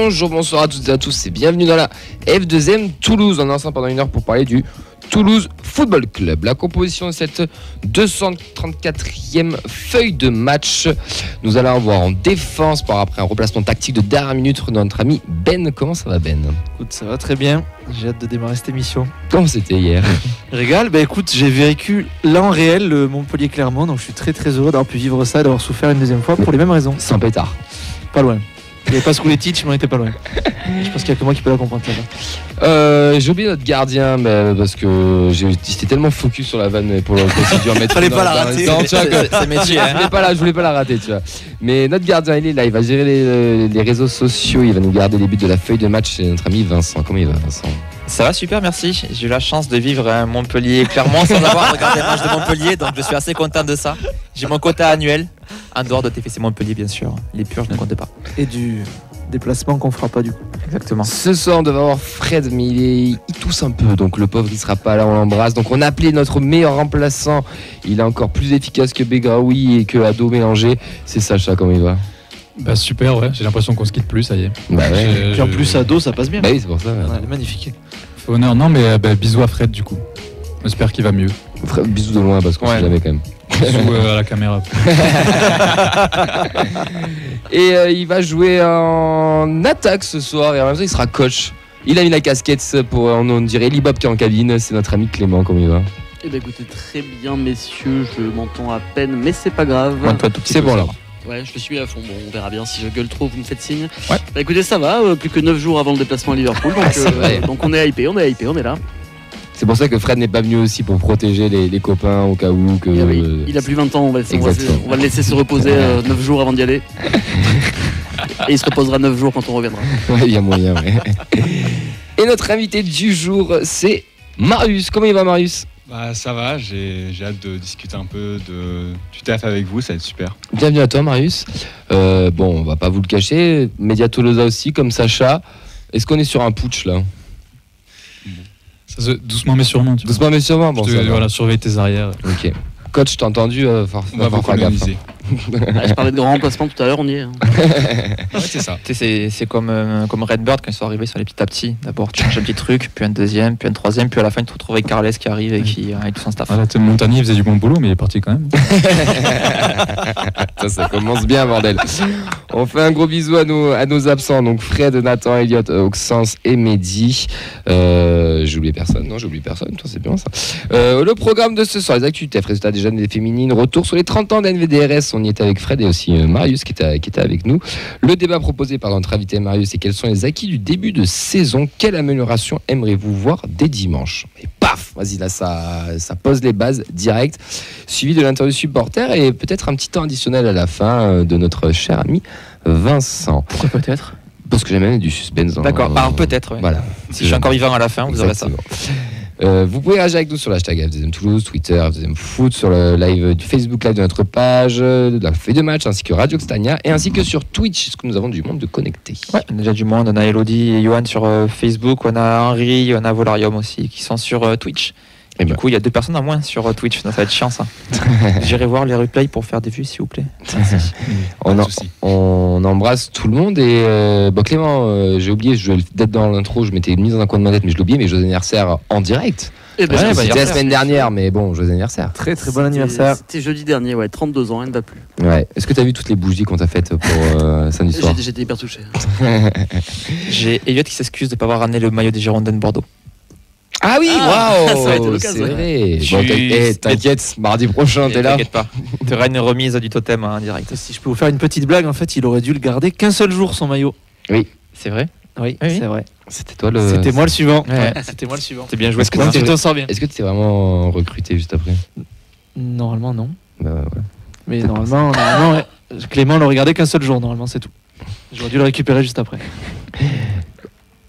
Bonjour, bonsoir à toutes et à tous et bienvenue dans la F2M Toulouse. On est ensemble pendant une heure pour parler du Toulouse Football Club. La composition de cette 234e feuille de match. Nous allons avoir en défense par après un remplacement tactique de dernière minute de notre ami Ben. Comment ça va Ben ? Écoute, ça va très bien. J'ai hâte de démarrer cette émission. Comment c'était hier ? Régal, écoute, j'ai vécu là en réel le Montpellier-Clermont, donc je suis très très heureux d'avoir pu vivre ça, d'avoir souffert une deuxième fois pour les mêmes raisons. Sans pétard. Pas loin. Il n'y avait pas Skouletic, mais on était pas loin. Je pense qu'il n'y a que moi qui peux la comprendre là-bas. J'ai oublié notre gardien parce que j'étais tellement focus sur la vanne pour le procédure. Fallait pas la rater. C'est métier. Je voulais pas la rater, tu vois. Mais notre gardien, il est là, il va gérer les réseaux sociaux, il va nous garder les buts de la feuille de match. C'est notre ami Vincent. Comment il va, Vincent ? Ça va super, merci. J'ai eu la chance de vivre à Montpellier-Clermont sans avoir regardé le match de Montpellier, donc je suis assez content de ça. J'ai mon quota annuel, en dehors de TFC Montpellier bien sûr. Les purs, je ne compte pas. Et du déplacement qu'on fera pas du coup. Exactement. Ce soir, on devait avoir Fred, mais il tousse un peu, donc le pauvre, il sera pas là, on l'embrasse. Donc on a appelé notre meilleur remplaçant. Il est encore plus efficace que Begraoui et que Ado mélangé. C'est Sacha, comment il va ? Bah super, ouais, j'ai l'impression qu'on se quitte plus, ça y est. Bah ouais. Puis en plus, Ado, ça passe bien. Bah oui, c'est pour ça. Ouais, elle est magnifique. Fait honneur, non, mais bisous à Fred du coup. J'espère qu'il va mieux. Bisous de loin parce qu'on sait jamais quand même. Bisous à la caméra. Et il va jouer en attaque ce soir et en même temps il sera coach. Il a mis la casquette pour, on dirait Eli Bob qui est en cabine, c'est notre ami Clément, comment il va ? Eh bien écoutez, très bien messieurs, je m'entends à peine mais c'est pas grave. C'est bon alors. Ouais, je le suis à fond, bon on verra bien si je gueule trop, vous me faites signe. Ouais. Bah écoutez, ça va, plus que 9 jours avant le déplacement à Liverpool, donc on est hypé, on est là. C'est pour ça que Fred n'est pas venu aussi pour protéger les copains au cas où que... Il a plus 20 ans, on va le laisser se reposer 9 jours avant d'y aller. Et il se reposera 9 jours quand on reviendra. Ouais, il y a moyen, ouais. Et notre invité du jour, c'est Marius. Comment il va, Marius ? Bah ça va, j'ai hâte de discuter un peu du taf avec vous, ça va être super. Bienvenue à toi, Marius. Bon, on va pas vous le cacher, Média Tolosa aussi, comme Sacha. Est-ce qu'on est sur un putsch là ? Doucement mais sûrement. Tu vois. Doucement mais sûrement, bon, voilà, surveille tes arrières. Ok. Coach, t'as entendu, On va vous organiser. Je parlais de grand remplacement tout à l'heure, on y est. Ouais, c'est ça. C'est comme Redbird quand ils sont arrivés sur les petits à petits. D'abord tu changes un petit truc, puis un deuxième, puis un troisième, puis à la fin tu te retrouves avec Carles qui arrive et qui avec tout son staff. Voilà, Montagnier faisait du bon boulot mais il est parti quand même. Ça commence bien, bordel. On fait un gros bisou à nos absents, donc Fred, Nathan, Elliot, Auxence et Mehdi. J'oublie personne, non j'oublie personne, toi c'est bien ça. Le programme de ce soir, les activités, résultats des jeunes et des féminines, retour sur les 30 ans d'NVDRS, on y était avec Fred et aussi Marius qui était avec nous. Le débat proposé par notre invité Marius, c'est quels sont les acquis du début de saison, quelle amélioration aimeriez-vous voir dès dimanche ? Et paf, vas-y là ça pose les bases direct, suivi de l'interview supporter et peut-être un petit temps additionnel à la fin de notre cher ami Vincent. Pourquoi peut-être ? Parce que j'aime bien du suspense. D'accord, alors peut-être, ouais. Voilà. Si je suis encore vivant à la fin, vous aurez ça. Vous pouvez réagir avec nous sur l'hashtag F2M Toulouse, Twitter, F2M Foot, sur le live du Facebook Live de notre page, de la feuille de match, ainsi que Radio Xtania, et ainsi que sur Twitch, parce que nous avons du monde de connecté. Ouais, on a déjà du monde, on a Elodie et Johan sur Facebook, on a Henri, on a Volarium aussi qui sont sur Twitch. Et du coup, il y a 2 personnes en moins sur Twitch, ça va être chiant ça. J'irai voir les replays pour faire des vues, s'il vous plaît. On embrasse tout le monde et Clément, j'ai oublié, d'être dans l'intro, je m'étais mis dans un coin de ma tête, mais je l'ai oublié, mais joyeux anniversaire en direct. C'était la semaine dernière, mais bon, joyeux anniversaire. Très très bon anniversaire. C'était jeudi dernier, 32 ans, elle ne va plus. Ouais. Est-ce que tu as vu toutes les bougies qu'on t'a faites pour samedi soir ? J'étais hyper touché. J'ai Elliot qui s'excuse de ne pas avoir ramené le maillot des Girondins de Bordeaux. Ah oui, waouh, ça a été l'occasion. C'est vrai. Bon, t'inquiète, mardi prochain, t'es là. T'inquiète pas, tu auras une remise du totem en direct. Si je peux vous faire une petite blague, en fait, il aurait dû le garder qu'un seul jour, son maillot. Oui. C'est vrai ? Oui, oui. C'est vrai. C'était moi le suivant. Ouais. C'était moi le suivant. C'est bien joué. Est-ce que tu t'en sors bien ? Est-ce que tu t'es vraiment recruté juste après ? Normalement, non. Bah ouais. Mais normalement, ouais. Clément le regardait qu'un seul jour, normalement, c'est tout. J'aurais dû le récupérer juste après.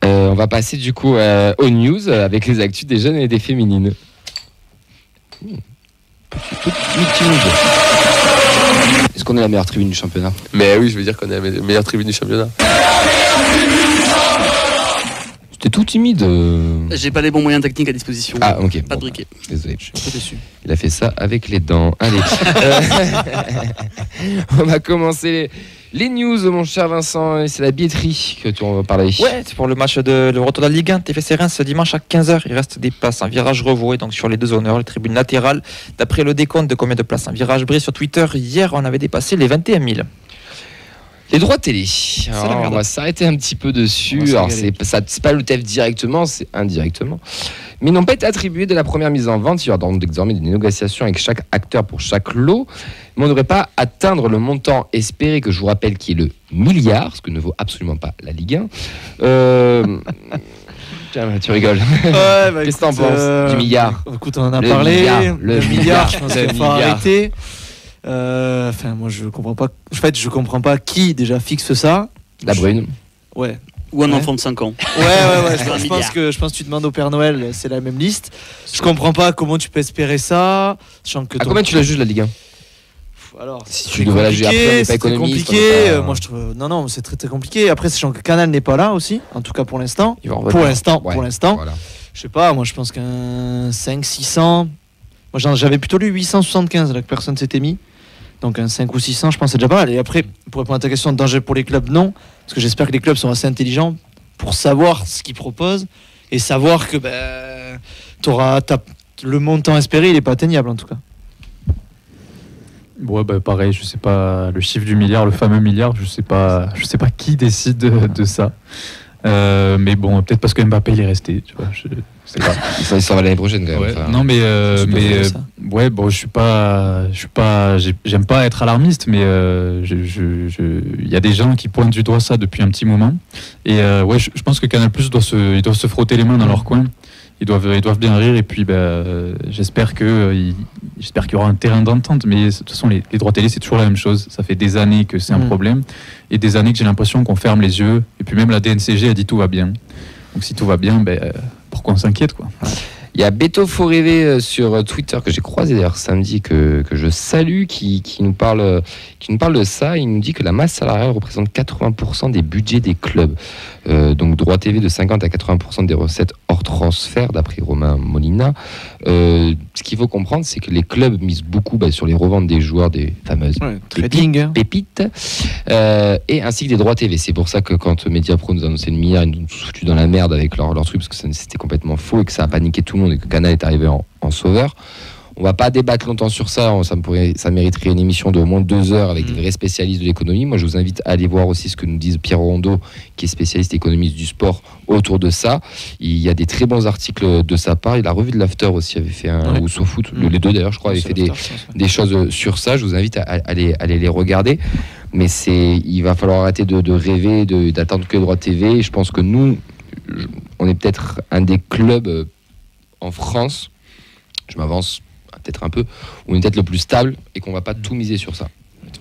On va passer du coup aux news avec les actus des jeunes et des féminines. Petit news. Est-ce qu'on est la meilleure tribune du championnat ? Mais oui, je veux dire qu'on est la meilleure tribune du championnat. C'était tout timide. J'ai pas les bons moyens techniques à disposition. Ah ok. Pas de briquet. Désolé. Je suis un peu déçu. Il a fait ça avec les dents. Allez. On va commencer Les news, mon cher Vincent, c'est la billetterie que tu en vas parler. Ouais, c'est pour le match de le retour de la Ligue 1 TFC Reims ce dimanche à 15h. Il reste des places en virage revoué, donc sur les deux honneurs, les tribunes latérales. D'après le décompte de combien de places en virage bris sur Twitter, hier on avait dépassé les 21 000. Les droits télé. Alors, on va s'arrêter un petit peu dessus. Alors, c'est pas le TEF directement, c'est indirectement. Mais ils n'ont pas été attribués dès la première mise en vente. Il y aura donc désormais des négociations avec chaque acteur pour chaque lot. Mais on ne devrait pas atteindre le montant espéré, que je vous rappelle qui est le milliard, ce que ne vaut absolument pas la Ligue 1. Tiens, tu rigoles. Qu'est-ce que t'en penses du milliard? Écoute, on en a parlé. Le milliard, je pense qu'il faut arrêter. Moi, je comprends pas. En fait, je comprends pas qui déjà fixe ça. La Brune. Ouais. Ou un enfant de 5 ans. Ouais. Je pense que tu demandes au Père Noël, c'est la même liste. Je comprends pas comment tu peux espérer ça. À combien tu la juges la Ligue 1? Alors, si tu devrais la juger après, on n'est pas économiste. Compliqué. Moi, je trouve. Non, c'est très très compliqué. Après, sachant que Canal n'est pas là aussi, en tout cas pour l'instant. Pour l'instant. Voilà. Je sais pas. Moi, je pense qu'un 500-600. Moi, j'avais plutôt lu 875 là que personne s'était mis. Donc un 5 ou 600, je pense c'est déjà pas mal. Et après, pour répondre à ta question, danger pour les clubs, non. Parce que j'espère que les clubs sont assez intelligents pour savoir ce qu'ils proposent et savoir que le montant espéré, il n'est pas atteignable en tout cas. Ouais, pareil, je sais pas, le chiffre du milliard, le fameux milliard, je sais pas qui décide de ça. Mais bon, peut-être parce que Mbappé il est resté, tu vois. Je sais pas. Il s'en va l'année prochaine quand même. Ouais. Non ouais, bon, j'aime pas être alarmiste, mais il y a des gens qui pointent du doigt ça depuis un petit moment. Et je pense que Canal+ ils doivent se frotter les mains dans leur coin. Ils doivent bien rire et puis j'espère qu'il y aura un terrain d'entente, mais de toute façon les droits télé c'est toujours la même chose, ça fait des années que c'est un problème et des années que j'ai l'impression qu'on ferme les yeux et puis même la DNCG a dit tout va bien, donc si tout va bien, pourquoi on s'inquiète quoi. Il y a Beto Faut Rêver sur Twitter que j'ai croisé d'ailleurs samedi, que je salue, qui nous parle de ça. Il nous dit que la masse salariale représente 80% des budgets des clubs. Donc droit TV de 50 à 80% des recettes hors transfert, d'après Romain Molina. Ce qu'il faut comprendre, c'est que les clubs misent beaucoup sur les reventes des joueurs, des fameuses pépites, et ainsi que des droits TV. C'est pour ça que quand Mediapro nous a annoncé le milliard, ils nous ont foutu dans la merde avec leur truc, parce que c'était complètement faux et que ça a paniqué tout le monde et que Canal est arrivé en sauveur. On va pas débattre longtemps sur ça, ça mériterait une émission de au moins 2 heures avec des vrais spécialistes de l'économie. Moi, je vous invite à aller voir aussi ce que nous disent Pierre Rondeau, qui est spécialiste économiste du sport, autour de ça. Il y a des très bons articles de sa part. Et la revue de l'After aussi avait fait ou SoFoot, les deux d'ailleurs, je crois, avait fait des choses sur ça. Je vous invite à aller les regarder. Mais il va falloir arrêter de rêver, d'attendre que les droits TV. Je pense que nous, on est peut-être un des clubs en France, je m'avance peut-être un peu, où on est peut-être le plus stable et qu'on va pas tout miser sur ça.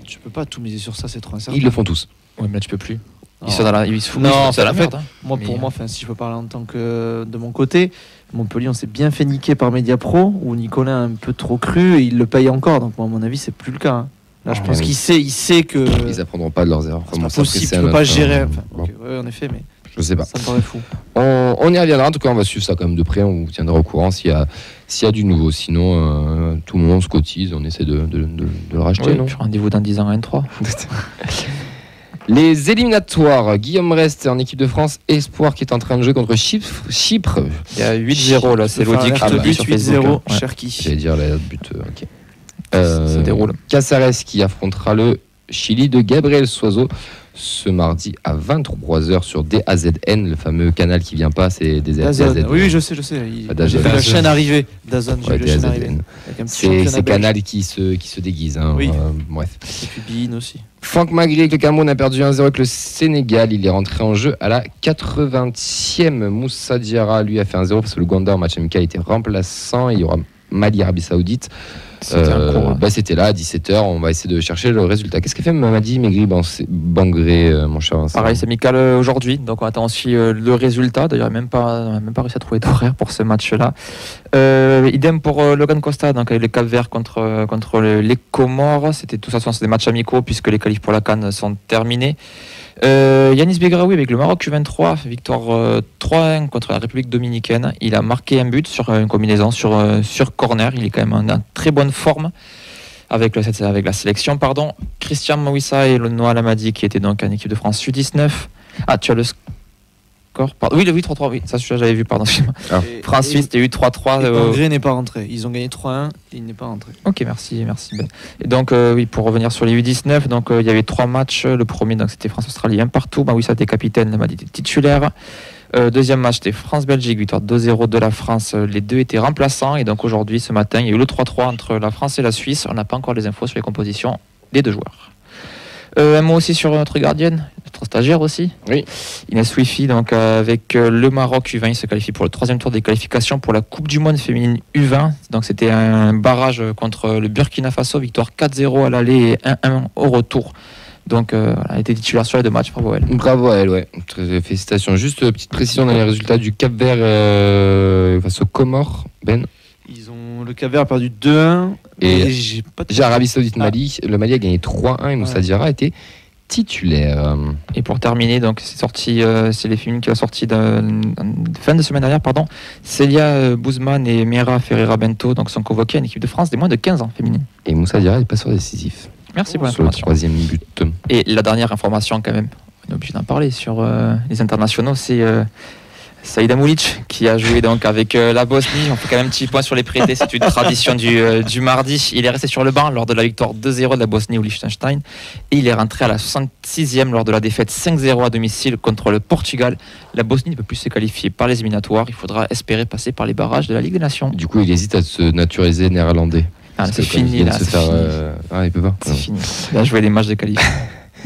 Tu peux pas tout miser sur ça, c'est trop incertain. Ils le font tous. Oui, mais là tu peux plus. Ils se foutent de la merde. Moi, si je peux parler en tant que de mon côté, Montpellier, on s'est bien fait niquer par Mediapro, où Nicolas a un peu trop cru et il le paye encore. Donc, moi, à mon avis, c'est plus le cas. Là, je pense qu'il sait que. Ils apprendront pas de leurs erreurs. C'est pas possible, tu peux pas gérer. Ouais, en effet, mais. Je sais pas. Ça me paraît fou. On y reviendra. En tout cas, on va suivre ça quand même de près. On vous tiendra au courant s'il y a du nouveau. Sinon, tout le monde se cotise. On essaie de le racheter. Oui, rendez-vous dans 10 ans à N3. Les éliminatoires. Guillaume Rest en équipe de France Espoir qui est en train de jouer contre Chypre. Il y a 8-0 là. C'est Lodi qui te dit sur 8-0. Cherki. J'allais dire la but. Ok. Ça déroule. Caceres qui affrontera le Chili de Gabriel Soiseau ce mardi à 23h sur DAZN, le fameux canal qui vient pas, c'est DAZN. Oui, je sais. J'ai vu la chaîne arriver. DAZN, j'ai vu la chaîne arriver. C'est Canal qui se déguise. Oui. Bref. Et puis Bein aussi. Franck Magri avec le Cameroun a perdu 1-0 avec le Sénégal. Il est rentré en jeu à la 80e. Moussa Diarra, lui, a fait 1-0 parce que le Rwanda en match amical était remplaçant. Il y aura Mali-Arabie Saoudite. C'était là à 17h, on va essayer de chercher le résultat. Qu'est-ce qu'a fait Mamadi Maigri-Bangré, mon cher Vincent? Pareil, c'est amical aujourd'hui, donc on attend aussi le résultat. D'ailleurs, on n'a même pas réussi à trouver d'horaire pour ce match-là. Idem pour Logan Costa, donc avec le Cap-Vert contre les Comores. C'était tout ça, c'est des matchs amicaux puisque les qualifs pour la CAN sont terminés. Yanis Begraoui avec le Maroc U23, victoire 3-1 contre la République dominicaine. Il a marqué un but sur une combinaison sur corner. Il est quand même en très bonne forme. avec la sélection, pardon. Christian Mawissa et Noah Lamadi qui étaient donc en équipe de France U19. Ah, tu as le score, pardon. Oui, le 3-3, oui, ça j'avais vu, pardon. France-Suisse, c'était eu 3-3. Hongrie n'est pas rentré. Ils ont gagné 3-1 et il n'est pas rentré. Ok, merci Ben. Et donc, oui, pour revenir sur les U19, donc il y avait 3 matchs. Le premier, donc c'était France-Australie, 1 partout. Mawissa était capitaine, Lamadi était titulaire. Deuxième match, c'était France-Belgique, victoire 2-0 de la France. Les deux étaient remplaçants. Et donc aujourd'hui, ce matin, il y a eu le 3-3 entre la France et la Suisse. On n'a pas encore les infos sur les compositions des deux joueurs. Un mot aussi sur notre gardienne, notre stagiaire aussi. Oui. Inès Wifi, donc avec le Maroc U20, il se qualifie pour le 3e tour des qualifications pour la Coupe du Monde féminine U20. Donc c'était un barrage contre le Burkina Faso, victoire 4-0 à l'aller et 1-1 au retour. Donc, elle était titulaire sur les 2 matchs. Bravo à elle. Bravo à elle, ouais. Félicitations. Juste petite précision dans les résultats du Cap-Vert face aux Comores, Ben. Le Cap-Vert a perdu 2-1. Et j'ai Arabie Saoudite-Mali. Le Mali a gagné 3-1 et Moussa Diarra a été titulaire. Et pour terminer, donc c'est sorti, c'est les féminines qui ont sorti fin de semaine dernière, pardon. Célia Bouzman et Mira Ferreira Bento donc sont convoquées à une équipe de France des moins de 15 ans féminine. Et Moussa Diarra est passeur décisif. Merci pour l'information. Sur le 3e but. Et la dernière information quand même, on est obligé d'en parler sur les internationaux, c'est Saïd Amoulic qui a joué donc avec la Bosnie. On fait quand même un petit point sur les prêtés, c'est une tradition du mardi. Il est resté sur le banc lors de la victoire 2-0 de la Bosnie au Liechtenstein et il est rentré à la 66e lors de la défaite 5-0 à domicile contre le Portugal. La Bosnie ne peut plus se qualifier par les éliminatoires, il faudra espérer passer par les barrages de la Ligue des Nations. Du coup, il hésite à se naturaliser néerlandais. C'est fini là, il peut pas. C'est fini. Il a joué des matchs de qualif.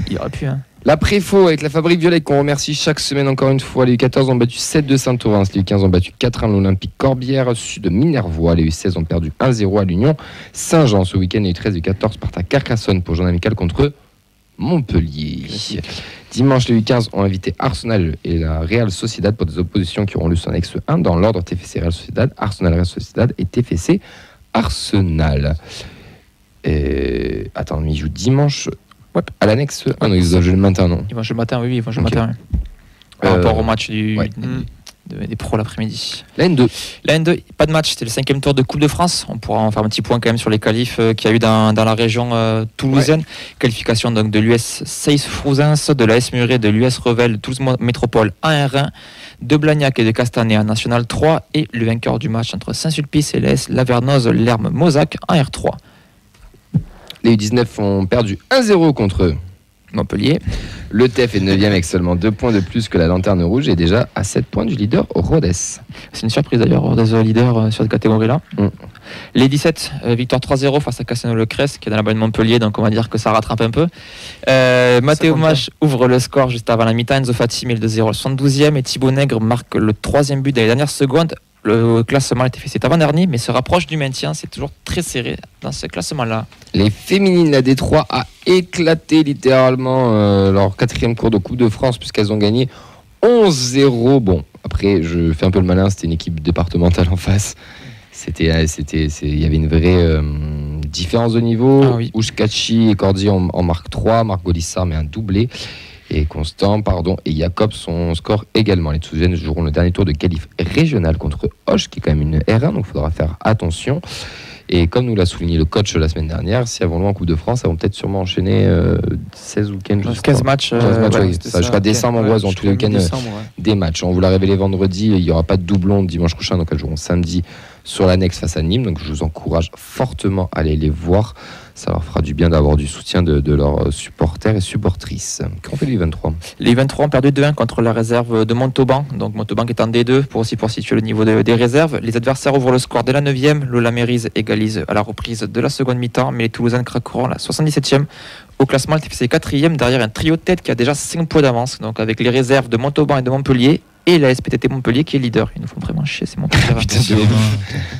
Il aurait pu. La Préfo avec la Fabrique Violet qu'on remercie chaque semaine encore une fois. Les U14 ont battu 7 de Saint-Orens, les U15 ont battu 4-1 l'Olympique Corbière, Sud de Minervois. Les U16 ont perdu 1-0 à l'Union Saint-Jean. Ce week-end, les U13 et U14 partent à Carcassonne pour journée amicale contre Montpellier. Dimanche, les U15 ont invité Arsenal et la Real Sociedad pour des oppositions qui auront lieu en annexe 1 dans l'ordre TFC Real Sociedad, Arsenal Real Sociedad et TFC Arsenal. Attends, mais ils jouent dimanche à l'annexe 1. Non, ils doivent jouer le matin, non? Ils vont jouer le matin, oui, ils vont jouer le matin. Par rapport au match des pros l'après-midi. La N2. La N2, pas de match, c'était le 5e tour de Coupe de France. On pourra en faire un petit point quand même sur les qualifs qu'il y a eu dans la région toulousaine. Qualification donc de l'US Seyss-Frouzens, de l'AS Muret, de l'US Revel, de Toulouse Métropole en R1, de Blagnac et de Castanet en National 3 et le vainqueur du match entre Saint-Sulpice et l'AS Lavernoz, Lerme-Mozac en R3. Les U19 ont perdu 1-0 contre Montpellier. Le TEF est 9e avec seulement 2 points de plus que la Lanterne Rouge et déjà à 7 points du leader Rodez. C'est une surprise d'ailleurs, Rodez leader sur cette catégorie-là. Les 17, victoire 3-0 face à Cassano-le-Crest qui est dans la banlieue de Montpellier, donc on va dire que ça rattrape un peu. Mathéo Mach ouvre le score juste avant la mi-temps, Enzo Fati met le 2-0 le 72e et Thibaut Nègre marque le 3e but dans les dernières secondes. Le classement a été fait cet avant-dernier, mais se rapproche du maintien. C'est toujours très serré dans ce classement-là. Les féminines, la D3 a éclaté littéralement leur 4e cours de Coupe de France puisqu'elles ont gagné 11-0. Bon, après, je fais un peu le malin, c'était une équipe départementale en face. Il y avait une vraie différence de niveau. Ah oui. Oushkachi et Cordy en marquent 3, Marc Golissard met un doublé. Et Constant, et Jacob son score également. Les Toulousaines joueront le dernier tour de qualif régional contre Hoche, qui est quand même une R1, donc il faudra faire attention. Et comme nous l'a souligné le coach la semaine dernière, si elles vont loin en Coupe de France, elles vont peut-être sûrement enchaîner 16 week-ends. 15 matchs. Ça jusqu'à décembre, en gros, tous les week-ends des matchs. On vous l'a révélé vendredi, il n'y aura pas de doublon dimanche prochain, donc elles joueront samedi sur l'annexe face à Nîmes. Donc je vous encourage fortement à aller les voir. Ça leur fera du bien d'avoir du soutien de leurs supporters et supportrices. Qu'ont fait les 23 ? Les 23 ont perdu 2-1 contre la réserve de Montauban. Donc Montauban qui est en D2 pour situer le niveau des réserves. Les adversaires ouvrent le score dès la 9e. Lola Mérise égalise à la reprise de la seconde mi-temps. Mais les Toulousaines craqueront la 77e. Au classement, le TFC est 4e derrière un trio de tête qui a déjà 5 points d'avance. Donc avec les réserves de Montauban et de Montpellier. Et la SPTT Montpellier qui est leader. Ils nous font vraiment chier, c'est Montpellier.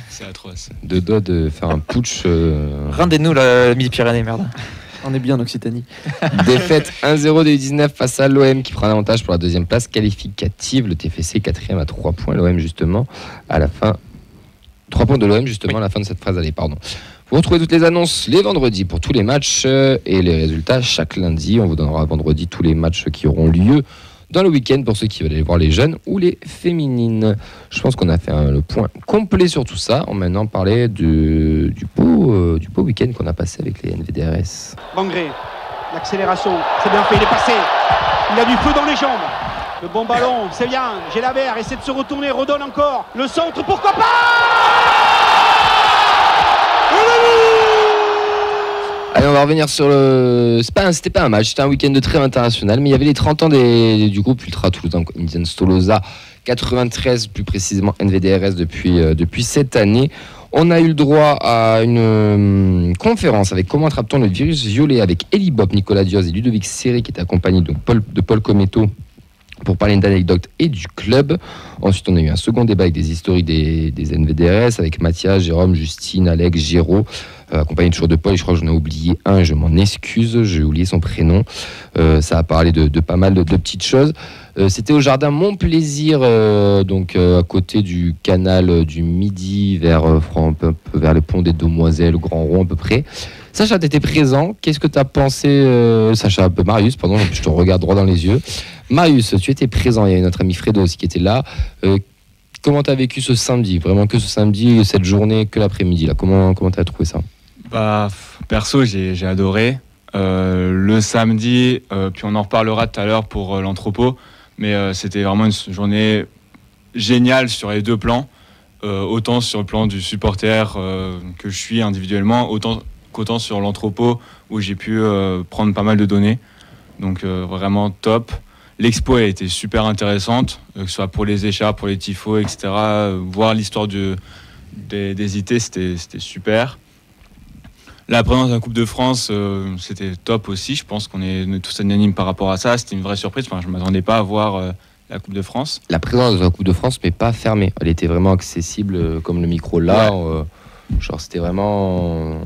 C'est atroce. De dos de faire un putsch. Rendez-nous la Midi-Pyrénées, merde. On est bien en Occitanie. Défaite 1-0 des U19 face à l'OM qui prend l'avantage pour la 2e place qualificative. Le TFC 4e à 3 points. L'OM justement à la fin. 3 points de l'OM justement à la fin de cette phrase. Allez, pardon. Vous retrouvez toutes les annonces les vendredis pour tous les matchs et les résultats chaque lundi. On vous donnera vendredi tous les matchs qui auront lieu dans le week-end pour ceux qui veulent aller voir les jeunes ou les féminines. Je pense qu'on a fait le point complet sur tout ça. On va maintenant parler du beau week-end qu'on a passé avec les NVDRS. Bangré, l'accélération, c'est bien fait, il est passé. Il a du feu dans les jambes. Le bon ballon, c'est bien. Gélabert essaie de se retourner, redonne encore. Le centre, pourquoi pas. Allez, on va revenir sur le... C'était pas un match, c'était un week-end de trêve international, mais il y avait les 30 ans du groupe Ultra Toulousain, Indians Tolosa, 93 plus précisément NVDRS depuis cette année. On a eu le droit à une conférence avec Comment attrape-t-on le virus violet avec Eli Bob, Nicolas Diaz et Ludovic Serré qui est accompagné de Paul Cometto pour parler d'anecdotes et du club. Ensuite, on a eu un second débat avec des historiques des NVDRS avec Mathias, Jérôme, Justine, Alex, Géraud, accompagné toujours de Paul. Je crois que j'en ai oublié un, je m'en excuse, j'ai oublié son prénom. Ça a parlé de pas mal de petites choses. C'était au jardin Mon Plaisir, donc à côté du canal du Midi, vers le pont des Demoiselles, Grand Rond à peu près. Sacha, tu étais présent. Qu'est-ce que tu as pensé Sacha, Marius, pardon, je te regarde droit dans les yeux. Marius, tu étais présent, il y a notre ami Fredo aussi qui était là. Comment tu as vécu ce samedi? Vraiment que ce samedi, cette journée, que l'après-midi là. Comment tu as trouvé ça? Perso, j'ai adoré. Le samedi, puis on en reparlera tout à l'heure pour l'entrepôt, mais c'était vraiment une journée géniale sur les deux plans. Autant sur le plan du supporter que je suis individuellement, qu'autant sur l'entrepôt où j'ai pu prendre pas mal de données. Donc vraiment top. L'expo a été super intéressante, que ce soit pour les écharpes, pour les tifos, etc. Voir l'histoire des IT, c'était super. La présence de la Coupe de France, c'était top aussi. Je pense qu'on est tous unanimes par rapport à ça. C'était une vraie surprise. Enfin, je ne m'attendais pas à voir la Coupe de France. La présence de la Coupe de France, mais pas fermée. Elle était vraiment accessible comme le micro là. Ouais. Genre, c'était vraiment...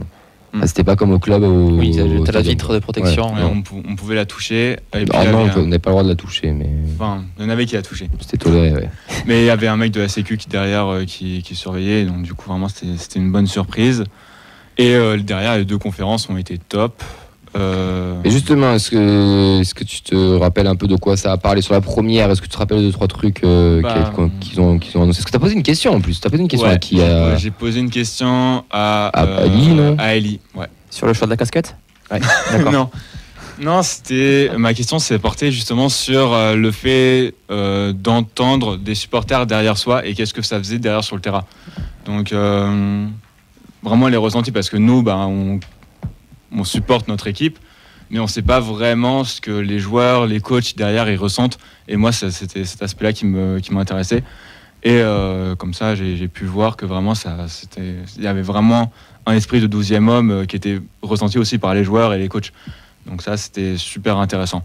C'était pas comme au club. Oui, t'as la vitre de protection. Ouais. On pouvait la toucher. Et puis non, on n'avait pas le droit de la toucher. Mais... Enfin, il y en avait qui la touchaient. C'était toléré, ouais. Mais il y avait un mec de la Sécu derrière qui surveillait. Donc du coup, vraiment, c'était une bonne surprise. Et derrière, les deux conférences ont été top. Et justement, est-ce que tu te rappelles un peu de quoi ça a parlé sur la première? Est-ce que tu te rappelles de 2-3 trucs qu'ils ont annoncé? Est-ce que tu as posé une question en plus? Tu as posé une question à qui? J'ai posé une question à Eli, non? À Eli, ouais. Sur le choix de la casquette? Ouais, d'accord. Non, ma question s'est portée justement sur le fait d'entendre des supporters derrière soi et qu'est-ce que ça faisait derrière sur le terrain. Donc, vraiment les ressentis, parce que nous, on supporte notre équipe, mais on ne sait pas vraiment ce que les joueurs, les coachs derrière, ils ressentent. Et moi, c'était cet aspect-là qui m'intéressait. Et comme ça, j'ai pu voir que vraiment, il y avait vraiment un esprit de 12e homme qui était ressenti aussi par les joueurs et les coachs. Donc ça, c'était super intéressant.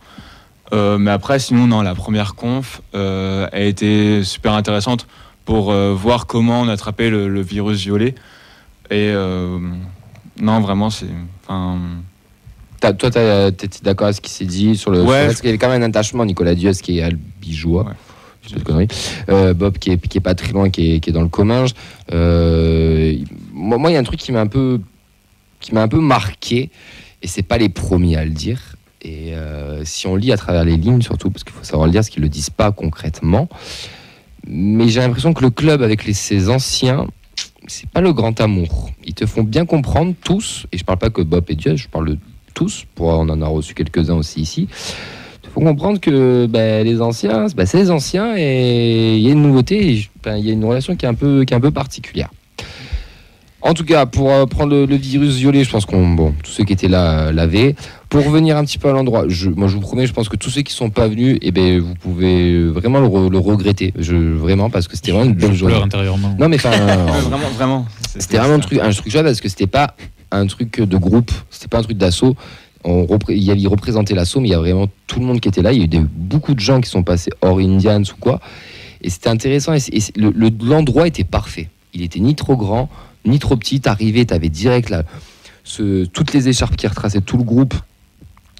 Mais après, sinon, non, la première conf a été super intéressante pour voir comment on attrapait le virus violet. Et non, vraiment, c'est... Toi, t'étais d'accord avec ce qui s'est dit sur le... Ouais. Parce qu'il y avait quand même un attachement, Nicolas Diaz qui est albigeois. Ouais. Je sais pas de conneries. Bob qui est pas très loin, qui est dans le Comminges. Moi, il y a un truc qui m'a un peu marqué, et c'est pas les premiers à le dire. Et si on lit à travers les lignes, surtout, parce qu'il faut savoir le dire, parce qu'ils le disent pas concrètement. Mais j'ai l'impression que le club, avec ses anciens, c'est pas le grand amour. Ils te font bien comprendre tous, et je parle pas que Bob et Dieu, je parle de tous, on en a reçu quelques-uns aussi ici. Il faut comprendre que les anciens, c'est les anciens, et il y a une nouveauté, il y a une relation qui est un peu particulière. En tout cas, pour prendre le virus violet, je pense tous ceux qui étaient là l'avaient. Pour revenir un petit peu à l'endroit, moi je vous promets, je pense que tous ceux qui ne sont pas venus, vous pouvez vraiment le regretter. Vraiment, parce que c'était vraiment une belle journée. Intérieurement. Non, mais vraiment. C'était vraiment un truc chouette, parce que c'était pas un truc de groupe, c'était pas un truc d'assaut. Il représentait l'assaut, mais il y a vraiment tout le monde qui était là. Il y a eu beaucoup de gens qui sont passés hors Indians ou quoi. Et c'était intéressant. Et l'endroit était parfait. Il était ni trop grand, ni trop petit. T'arrivais, t'avais direct là, toutes les écharpes qui retraçaient tout le groupe.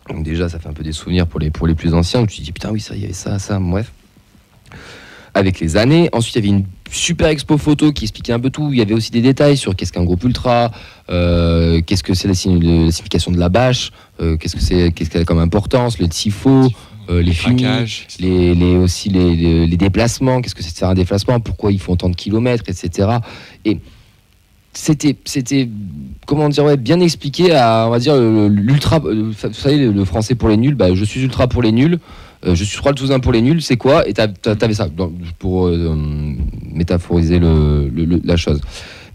Donc déjà, ça fait un peu des souvenirs pour les plus anciens. Où tu te dis, putain, oui, ça, il y avait ça, bref. Avec les années. Ensuite, il y avait une super expo photo qui expliquait un peu tout. Il y avait aussi des détails sur qu'est-ce qu'un groupe ultra, qu'est-ce que c'est la signification de la bâche, qu'est-ce qu'elle a comme importance, le tifo, les films, aussi les déplacements, qu'est-ce que c'est de faire un déplacement, pourquoi ils font tant de kilomètres, etc. Et c'était comment dire, bien expliqué à, on va dire, l'ultra, vous savez, le français pour les nuls, je suis ultra pour les nuls, je suis Royal Toulousain pour les nuls, c'est quoi? Et t'avais ça, pour métaphoriser la chose.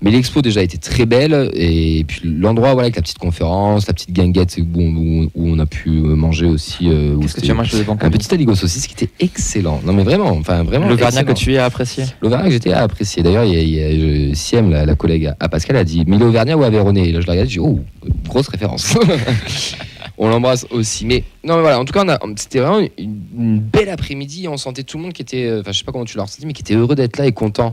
Mais l'expo déjà était très belle, et puis l'endroit, voilà, avec la petite conférence, la petite guinguette où on a pu manger aussi. Qu'est-ce que tu as mangé devant un petit aligot saucisse qui était excellent. Non mais vraiment. L'Auvergnat que tu as apprécié. L'Auvergnat que j'étais à apprécier. D'ailleurs, il y a Siem, la collègue à Pascal, a dit mais l'Auvergnat ou Aveyronais? Et là je la regarde, je dis oh, grosse référence. On l'embrasse aussi. Mais non, mais voilà, en tout cas, c'était vraiment une belle après-midi. On sentait tout le monde qui était, je sais pas comment tu l'as ressenti, mais qui était heureux d'être là et content.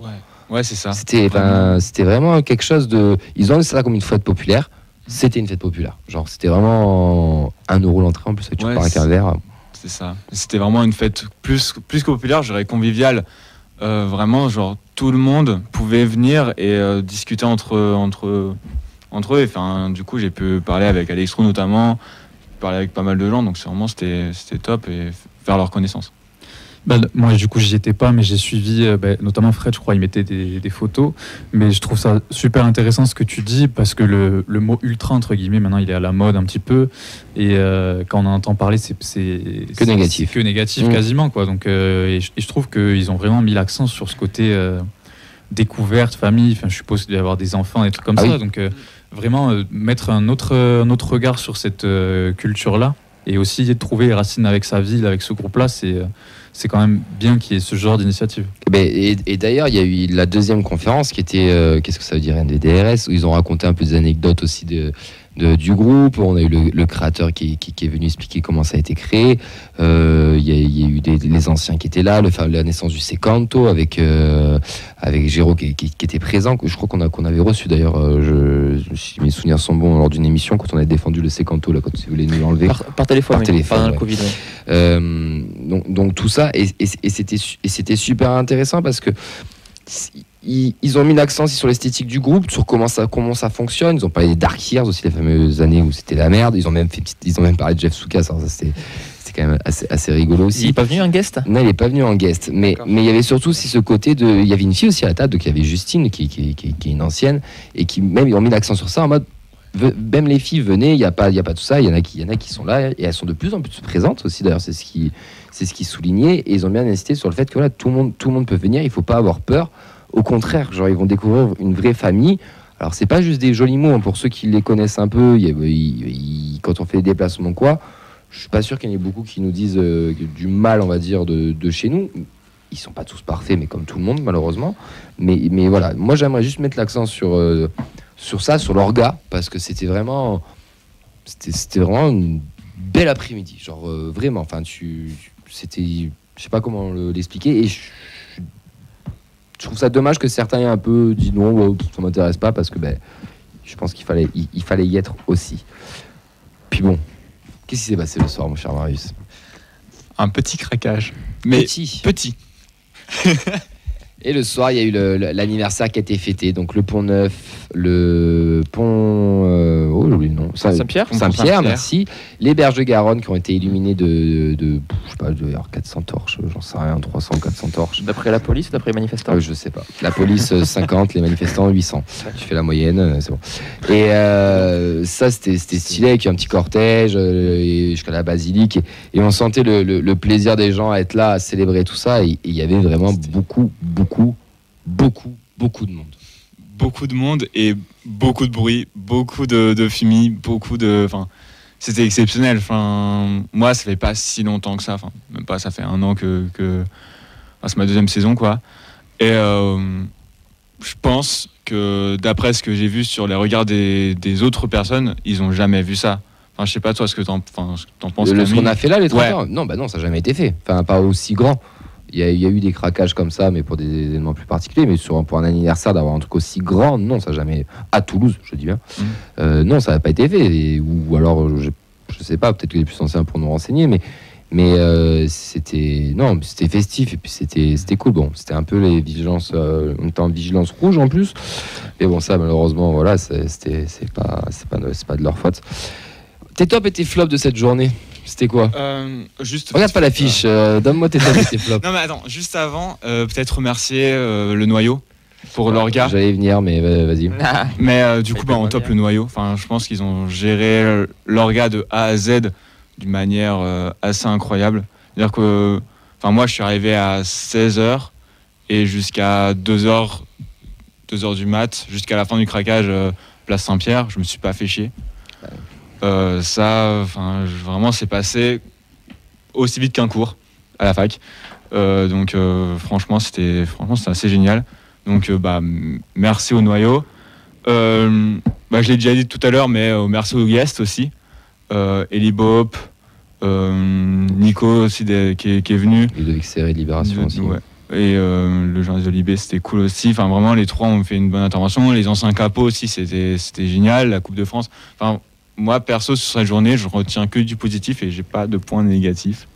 Ouais, c'est ça. C'était vraiment quelque chose de. Ils ont ça comme une fête populaire. C'était une fête populaire. Genre, c'était vraiment 1 € l'entrée en plus, tu pars avec un verre. C'est ça. C'était vraiment une fête plus que populaire, je dirais conviviale. Vraiment, genre, tout le monde pouvait venir et discuter entre eux. Enfin, du coup, j'ai pu parler avec Alex Roux notamment, parler avec pas mal de gens, donc c'était top et faire leur connaissance. Moi, du coup, j'y étais pas, mais j'ai suivi, notamment Fred, je crois, il mettait des photos. Mais je trouve ça super intéressant ce que tu dis, parce que le mot ultra, entre guillemets, maintenant, il est à la mode un petit peu. Et quand on en entend parler, c'est que négatif. C'est que négatif, quasiment, quoi. Donc, et je trouve qu'ils ont vraiment mis l'accent sur ce côté découverte, famille. Enfin, je suppose qu'il doit y avoir des enfants, des trucs comme ça. Oui. Donc, vraiment, mettre un autre regard sur cette culture-là. Et aussi de trouver les racines avec sa ville, avec ce groupe-là, c'est quand même bien qu'il y ait ce genre d'initiative. Et d'ailleurs, il y a eu la deuxième conférence qui était, qu'est-ce que ça veut dire, NDDRS, où ils ont raconté un peu des anecdotes aussi du groupe. On a eu le créateur qui est venu expliquer comment ça a été créé. Il y a eu les anciens qui étaient là, la naissance du Secanto avec Géraud qui était présent. Je crois qu'on avait reçu d'ailleurs, si mes souvenirs sont bons, lors d'une émission quand on avait défendu le Secanto, là, quand vous voulez nous l'enlever. Par téléphone, pendant le Covid. Donc tout ça, et c'était super intéressant parce que ils ont mis l'accent aussi sur l'esthétique du groupe, sur comment ça fonctionne. Ils ont parlé des Dark Years aussi, les fameuses années où c'était la merde. Ils ont même parlé de Jeff Soukas. Ça c'était quand même assez rigolo aussi. Il n'est pas venu en guest? Non, il n'est pas venu en guest. Mais il y avait surtout aussi ce côté de. Il y avait une fille aussi à la table, donc il y avait Justine qui est une ancienne et qui même ils ont mis l'accent sur ça en mode. Même les filles venez, il y a pas tout ça. Il y en a qui sont là et elles sont de plus en plus présentes aussi. D'ailleurs, c'est ce qui soulignait. Et ils ont bien insisté sur le fait que voilà, tout le monde peut venir. Il faut pas avoir peur. Au contraire, genre ils vont découvrir une vraie famille. Alors c'est pas juste des jolis mots, hein, pour ceux qui les connaissent un peu. Quand on fait des déplacements quoi, je suis pas sûr qu'il y en ait beaucoup qui nous disent du mal, on va dire, de chez nous. Ils sont pas tous parfaits, mais comme tout le monde malheureusement. Mais voilà, moi j'aimerais juste mettre l'accent sur ça, sur l'orga, parce que c'était vraiment une belle après-midi. Genre vraiment, enfin c'était, je sais pas comment l'expliquer et je trouve ça dommage que certains aient un peu dit non, ça m'intéresse pas parce que je pense qu'il fallait y être aussi. Puis bon, qu'est-ce qui s'est passé le soir, mon cher Marius? Un petit craquage, mais petit. Et le soir, il y a eu l'anniversaire qui a été fêté, donc le Pont Neuf, le Pont... j'ai oublié le nom. Saint-Pierre, merci. Les berges de Garonne qui ont été illuminées de je sais pas, il doit y avoir 400 torches, j'en sais rien, 300, 400 torches. D'après la police, d'après les manifestants? Je sais pas. La police 50, les manifestants 800. Tu fais la moyenne, c'est bon. Et ça, c'était stylé, avec un petit cortège jusqu'à la basilique. Et on sentait le plaisir des gens à être là, à célébrer tout ça. Et il y avait vraiment beaucoup de monde. Beaucoup de monde et beaucoup de bruit, beaucoup de fumée, c'était exceptionnel. Moi, ça fait pas si longtemps que ça. Même pas, ça fait 1 an que c'est ma 2e saison, quoi. Et je pense que d'après ce que j'ai vu sur les regards des autres personnes, ils ont jamais vu ça. Je sais pas toi ce que t'en penses. Ce qu'on a fait là, les 30 ans, non, ça n'a jamais été fait. Pas aussi grand. Il y a eu des craquages comme ça, mais pour des événements plus particuliers. Mais pour un anniversaire, d'avoir un truc aussi grand, non, ça n'a jamais... À Toulouse, je dis bien. Non, ça n'a pas été fait. Ou alors, je sais pas, peut-être que les plus anciens pour nous renseigner, mais c'était festif et puis c'était cool. Bon, c'était un peu les vigilances... on était en vigilance rouge en plus. Mais bon, ça, malheureusement, voilà, c'est pas de leur faute. Tes tops et tes flops de cette journée? C'était quoi Juste. Regarde pas l'affiche, donne-moi tes flops. Non mais attends, juste avant, peut-être remercier le noyau pour l'orga. J'allais venir, mais vas-y. Mais du coup, on top le noyau. Enfin, je pense qu'ils ont géré l'orga de A à Z d'une manière assez incroyable. C'est-à-dire que, moi, je suis arrivé à 16h et jusqu'à 2h du mat, jusqu'à la fin du craquage, place Saint-Pierre, je me suis pas fait chier. Vraiment, c'est passé aussi vite qu'un cours à la fac. Donc, franchement, c'était assez génial. Donc, merci au noyau. Je l'ai déjà dit tout à l'heure, mais merci aux guests aussi. Eli Bop, Nico aussi qui est venu. Ludovic Serré, Libération aussi. Ouais. Et le journaliste de Libé, c'était cool aussi. Enfin, vraiment, les trois ont fait une bonne intervention. Les anciens capots aussi, c'était génial. La Coupe de France. Enfin, moi, perso, sur cette journée, je retiens que du positif et j'ai pas de points négatifs.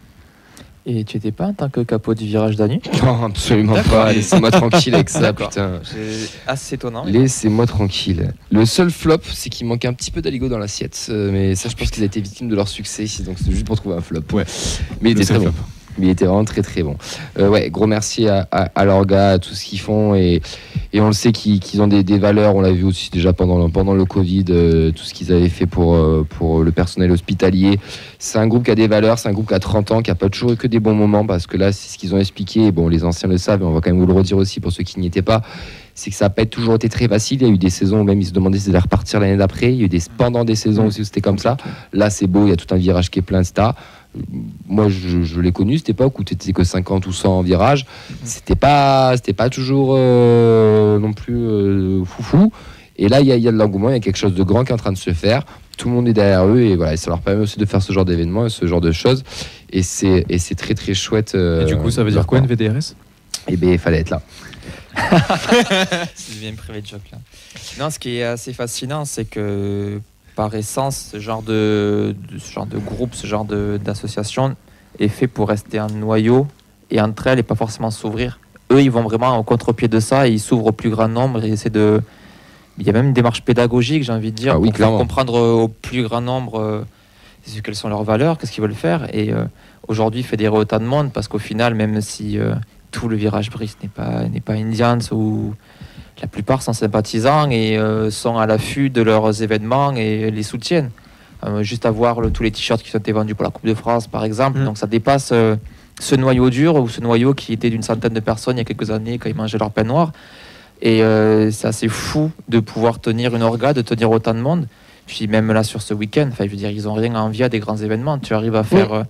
Et tu étais pas en tant que capot du virage d'Anu? Non, absolument pas. Laissez-moi tranquille avec ça, putain. C'est assez étonnant. Laissez-moi tranquille. Le seul flop, c'est qu'il manquait un petit peu d'aligot dans l'assiette. Mais ça, je pense qu'ils étaient victimes de leur succès ici. Donc, c'est juste pour trouver un flop. Ouais. Mais il était très bon. Mais il était vraiment très très bon. Gros merci à l'orga, à tout ce qu'ils font. Et on le sait qu'ils ont des valeurs. On l'a vu aussi déjà pendant le Covid, tout ce qu'ils avaient fait pour le personnel hospitalier. C'est un groupe qui a des valeurs, c'est un groupe qui a 30 ans, qui n'a pas toujours eu que des bons moments. Parce que là, c'est ce qu'ils ont expliqué. Bon, les anciens le savent, mais on va quand même vous le redire aussi pour ceux qui n'y étaient pas. C'est que ça n'a pas toujours été très facile. Il y a eu des saisons où même ils se demandaient s'ils allaient repartir l'année d'après. Il y a eu pendant des saisons aussi où c'était comme ça. Là, c'est beau, il y a tout un virage qui est plein, etc. Moi, je l'ai connu cette époque où tu n'étais que 50 ou 100 en virage. C'était pas toujours non plus foufou. Et là, il y a de l'engouement, il y a quelque chose de grand qui est en train de se faire. Tout le monde est derrière eux et voilà, et ça leur permet aussi de faire ce genre d'événements et ce genre de choses. Et c'est très très chouette. Et du coup, ça veut dire quoi, NVDRS? Eh bien, il fallait être là. C'est devient une private joke là. Non, ce qui est assez fascinant, c'est que par essence, ce genre de groupe, ce genre d'association est fait pour rester un noyau et entre elles et pas forcément s'ouvrir. Eux, ils vont vraiment au contre-pied de ça et ils s'ouvrent au plus grand nombre et essaient de... Il y a même une démarche pédagogique, j'ai envie de dire, pour faire comprendre au plus grand nombre quelles sont leurs valeurs, qu'est-ce qu'ils veulent faire. Et aujourd'hui, fédérer autant de monde, parce qu'au final, même si tout le virage brise n'est pas Indians, ou la plupart sont sympathisants et sont à l'affût de leurs événements et les soutiennent. Juste à voir tous les t-shirts qui ont été vendus pour la Coupe de France, par exemple. Donc ça dépasse ce noyau dur, ou ce noyau qui était d'une centaine de personnes il y a quelques années quand ils mangeaient leur pain noir. Et c'est assez fou de pouvoir tenir une orga, de tenir autant de monde. Puis même là sur ce week-end, je veux dire, ils n'ont rien à envier à des grands événements. Tu arrives à faire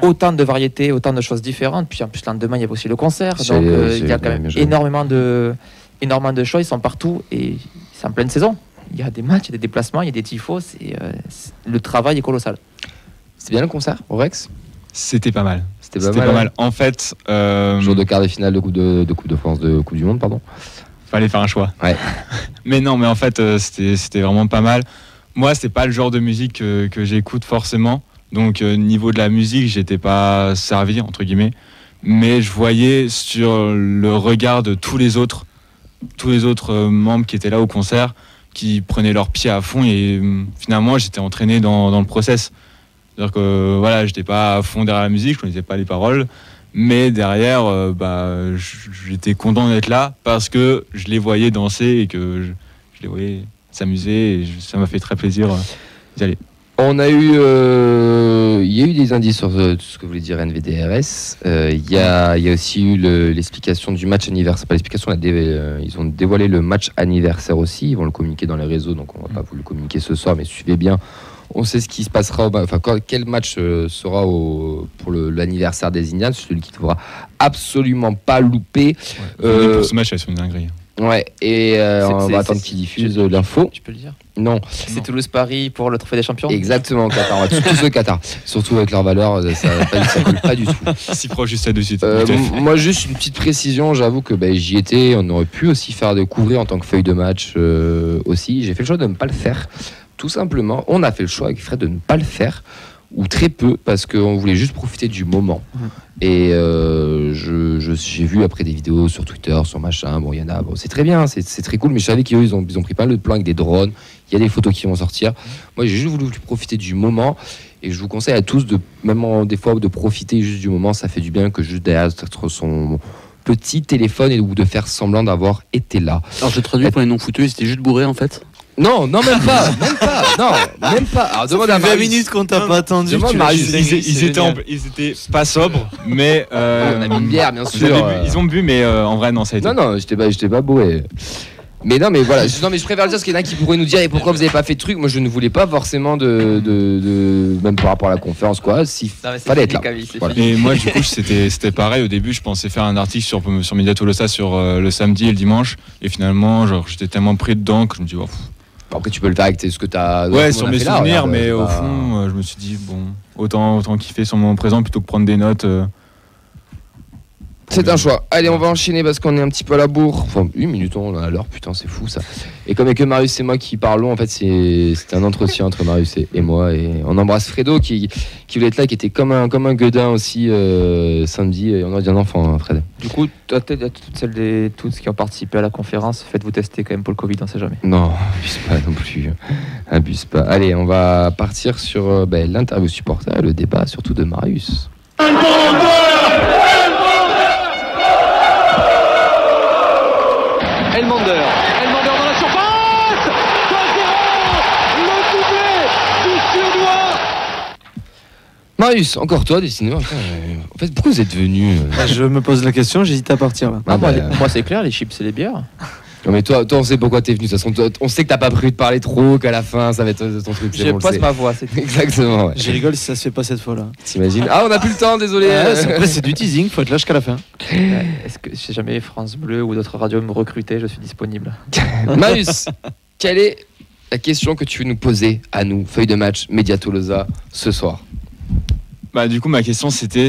autant de variétés, autant de choses différentes. Puis en plus, le lendemain, il y avait aussi le concert. Donc il y a quand même énormément de choses. Ils sont partout et c'est en pleine saison. Il y a des matchs, il y a des déplacements, il y a des tifos. Le travail est colossal. C'était bien le concert au Rex? C'était pas mal. C'était pas mal. En fait, jour de quart de finale de Coupe de France, de Coupe du Monde, pardon. Fallait faire un choix. Ouais. Mais non, mais en fait, c'était vraiment pas mal. Moi, c'est pas le genre de musique que j'écoute forcément. Donc, niveau de la musique, j'étais pas servi, entre guillemets. Mais je voyais sur le regard de tous les autres membres qui étaient là au concert, qui prenaient leur pied à fond. Et finalement, j'étais entraîné dans le process. C'est-à-dire que voilà, j'étais pas à fond derrière la musique, je connaissais pas les paroles. Mais derrière, j'étais content d'être là parce que je les voyais danser et que je les voyais s'amuser. Et ça m'a fait très plaisir d'y aller. Il y a eu des indices sur ce que voulait dire NVDRS. Il y a aussi eu l'explication du match anniversaire. Pas l'explication, ils ont dévoilé le match anniversaire aussi. Ils vont le communiquer dans les réseaux, donc on va pas vous le communiquer ce soir, mais suivez bien. On sait ce qui se passera, quel match sera pour l'anniversaire des Indians, celui qu'il ne faudra absolument pas louper. Pour ce match, c'est une dinguerie. Ouais, et on va attendre qu'ils diffusent l'info. Tu peux le dire? Non. C'est Toulouse-Paris pour le Trophée des Champions? Exactement, Qatar. On va tous au Qatar. Surtout avec leurs valeurs, ça ne colle pas du tout. Si proche juste de suite. Moi, juste une petite précision, j'avoue que j'y étais, on aurait pu aussi faire couvrir en tant que feuille de match aussi. J'ai fait le choix de ne pas le faire. Tout simplement, on a fait le choix avec Fred de ne pas le faire, ou très peu, parce qu'on voulait juste profiter du moment. Et j'ai vu après des vidéos sur Twitter, sur machin, il y en a, c'est très bien, c'est très cool, mais je savais qu'ils ont pris pas mal de plans avec des drones, il y a des photos qui vont sortir. Moi, j'ai juste voulu profiter du moment, Et je vous conseille à tous, des fois, de profiter juste du moment. Ça fait du bien que juste derrière son petit téléphone ou de faire semblant d'avoir été là. Alors je traduis pour les non-foutus, c'était juste bourré en fait. Non, même pas. Alors demande à 20 minutes qu'on t'a pas attendu. Ils étaient pas sobres, mais on a mis une bière, bien sûr. Ils ont bu, mais en vrai, non, ça a été. Non, j'étais pas bourré. Mais non, mais voilà. Mais je préfère le dire parce qu'il y en a qui pourraient nous dire et pourquoi vous avez pas fait de truc. Moi, je ne voulais pas forcément de même par rapport à la conférence, quoi. Fallait être là. Voilà. Et moi, du coup, c'était pareil. Au début, je pensais faire un article sur Media Tolosa sur le samedi et le dimanche, et finalement, genre, j'étais tellement pris dedans que je me dis, après, tu peux le faire avec ce que tu as. Ouais, sur mes souvenirs, mais au fond, je me suis dit, bon, autant kiffer sur le moment présent plutôt que prendre des notes. C'est un choix. Allez, on va enchaîner parce qu'on est un petit peu à la bourre. Enfin, 1 minute, on a l'heure, putain, c'est fou ça. Et comme il y a que Marius et moi qui parlons, en fait, c'était un entretien entre Marius et moi. Et on embrasse Fredo qui voulait être là, qui était comme un gueudin aussi samedi. Et on a dit un enfant, hein, Fred. Du coup, toi, tous qui ont participé à la conférence, faites-vous tester quand même pour le Covid, on sait jamais. Non, abuse pas non plus. Abuse pas. Allez, on va partir sur l'interview supporter, le débat surtout de Marius. Elmander dans la surface 2-0, le doublé du Suédois. Marius, encore toi, dessinateur. En fait, pourquoi vous êtes venu Je me pose la question, j'hésite à partir là. Moi c'est clair, les chips et les bières. Non mais toi on sait pourquoi t'es venu. De toute façon, on sait que t'as pas prévu de parler trop, qu'à la fin ça va être ton truc. Je passe ma voix, c'est exactement. Ouais. Je rigole si ça se fait pas cette fois-là. T'imagines? Ah, on a plus le temps, désolé. Après c'est du teasing, faut être là jusqu'à la fin. Est-ce que si jamais France Bleu ou d'autres radios me recrutaient, je suis disponible. Marius, quelle est la question que tu veux nous poser à nous, feuille de match Media Tolosa, ce soir? Du coup, ma question c'était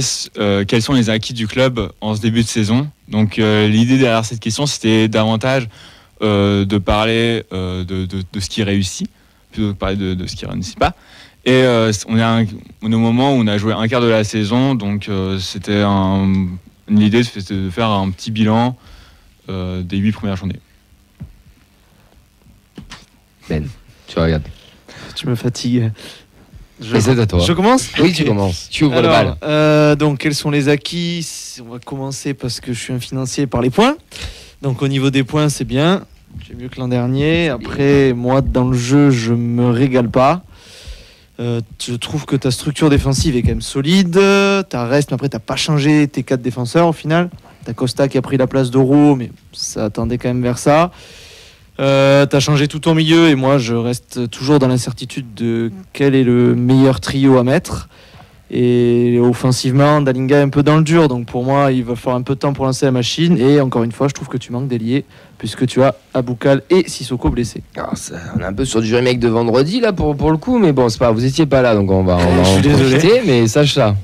quels sont les acquis du club en ce début de saison. Donc l'idée derrière cette question c'était davantage de parler de ce qui réussit plutôt que de parler de ce qui ne réussit pas. Et on est au moment où on a joué un quart de la saison, donc c'était l'idée de faire un petit bilan des 8 premières journées. Ben, tu regardes. Tu me fatigues. C'est à toi. Je commence? Oui, tu commences. Tu ouvres le bal. Donc, quels sont les acquis? On va commencer parce que je suis un financier par les points. Donc, au niveau des points, c'est bien. J'ai mieux que l'an dernier. Après, moi, dans le jeu, je me régale pas. Je trouve que ta structure défensive est quand même solide. Ta reste, mais après, t'as pas changé tes 4 défenseurs au final. T'as Costa qui a pris la place d'Oro, mais ça attendait quand même vers ça. T'as changé tout ton milieu et moi je reste toujours dans l'incertitude de quel est le meilleur trio à mettre. Et offensivement, Dalinga est un peu dans le dur, donc pour moi il va falloir un peu de temps pour lancer la machine. Et encore une fois, je trouve que tu manques d'ailier puisque tu as Aboukal et Sissoko blessés. On est un peu sur du remake de vendredi là pour le coup, mais bon, c'est pas, vous étiez pas là donc on va en profiter, mais sache ça.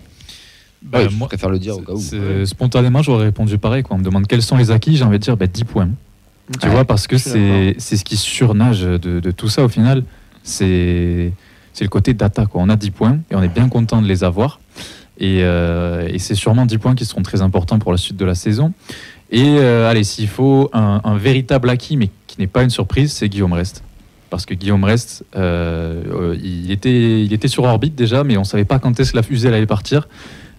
Moi, je préfère le dire au cas où. Spontanément, j'aurais répondu pareil. On me demande quels sont les acquis, j'ai envie de dire 10 points. Tu vois, parce que c'est ce qui surnage de tout ça au final, c'est le côté data, quoi. On a 10 points et on est bien content de les avoir. Et c'est sûrement 10 points qui seront très importants pour la suite de la saison. Et allez, s'il faut un véritable acquis, mais qui n'est pas une surprise, c'est Guillaume Rest. Parce que Guillaume Rest, il était sur orbite déjà, mais on ne savait pas quand est-ce que la fusée allait partir.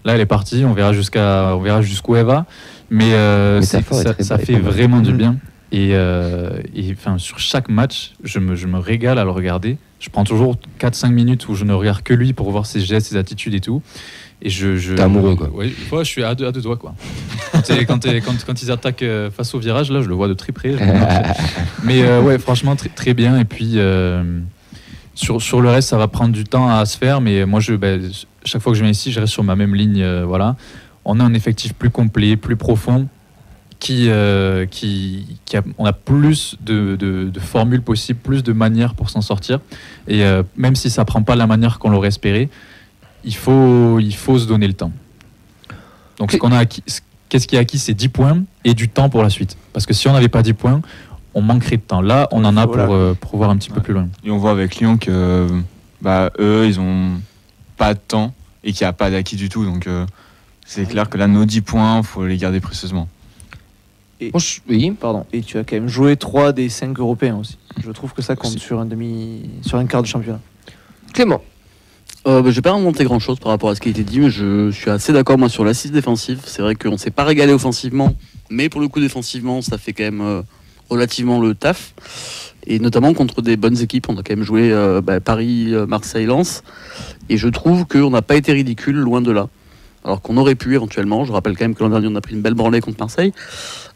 Là, elle est partie, on verra jusqu'où elle va. Mais ça fait vraiment du bien. Et sur chaque match, je me régale à le regarder. Je prends toujours 4-5 minutes où je ne regarde que lui pour voir ses gestes, ses attitudes et tout. Et T'es amoureux, quoi. Oui, je suis à deux doigts, quoi. Quand ils attaquent face au virage, là, je le vois de très près. Mais ouais, franchement, très, très bien. Et puis, sur le reste, ça va prendre du temps à se faire. Mais moi, chaque fois que je viens ici, je reste sur ma même ligne. Voilà. On a un effectif plus complet, plus profond. On a plus de formules possibles, plus de manières pour s'en sortir. Et même si ça prend pas la manière qu'on l'aurait espéré, il faut se donner le temps. Donc qu'est-ce qui est acquis, c'est 10 points et du temps pour la suite. Parce que si on n'avait pas 10 points, on manquerait de temps. Là, on en a pour voir un petit peu plus loin. Et on voit avec Lyon que eux, ils ont pas de temps et qu'il n'y a pas d'acquis du tout. Donc c'est clair que là, nos 10 points, il faut les garder précieusement. Et tu as quand même joué 3 des 5 Européens aussi. Je trouve que ça compte sur un quart de championnat. Clément. Je vais pas remonter grand chose par rapport à ce qui a été dit, mais je suis assez d'accord moi sur l'assise défensive. C'est vrai qu'on s'est pas régalé offensivement, mais pour le coup défensivement, ça fait quand même relativement le taf. Et notamment contre des bonnes équipes, on a quand même joué Paris, Marseille, Lens. Et je trouve qu'on n'a pas été ridicule, loin de là. Alors qu'on aurait pu éventuellement. Je rappelle quand même que l'an dernier, on a pris une belle branlée contre Marseille.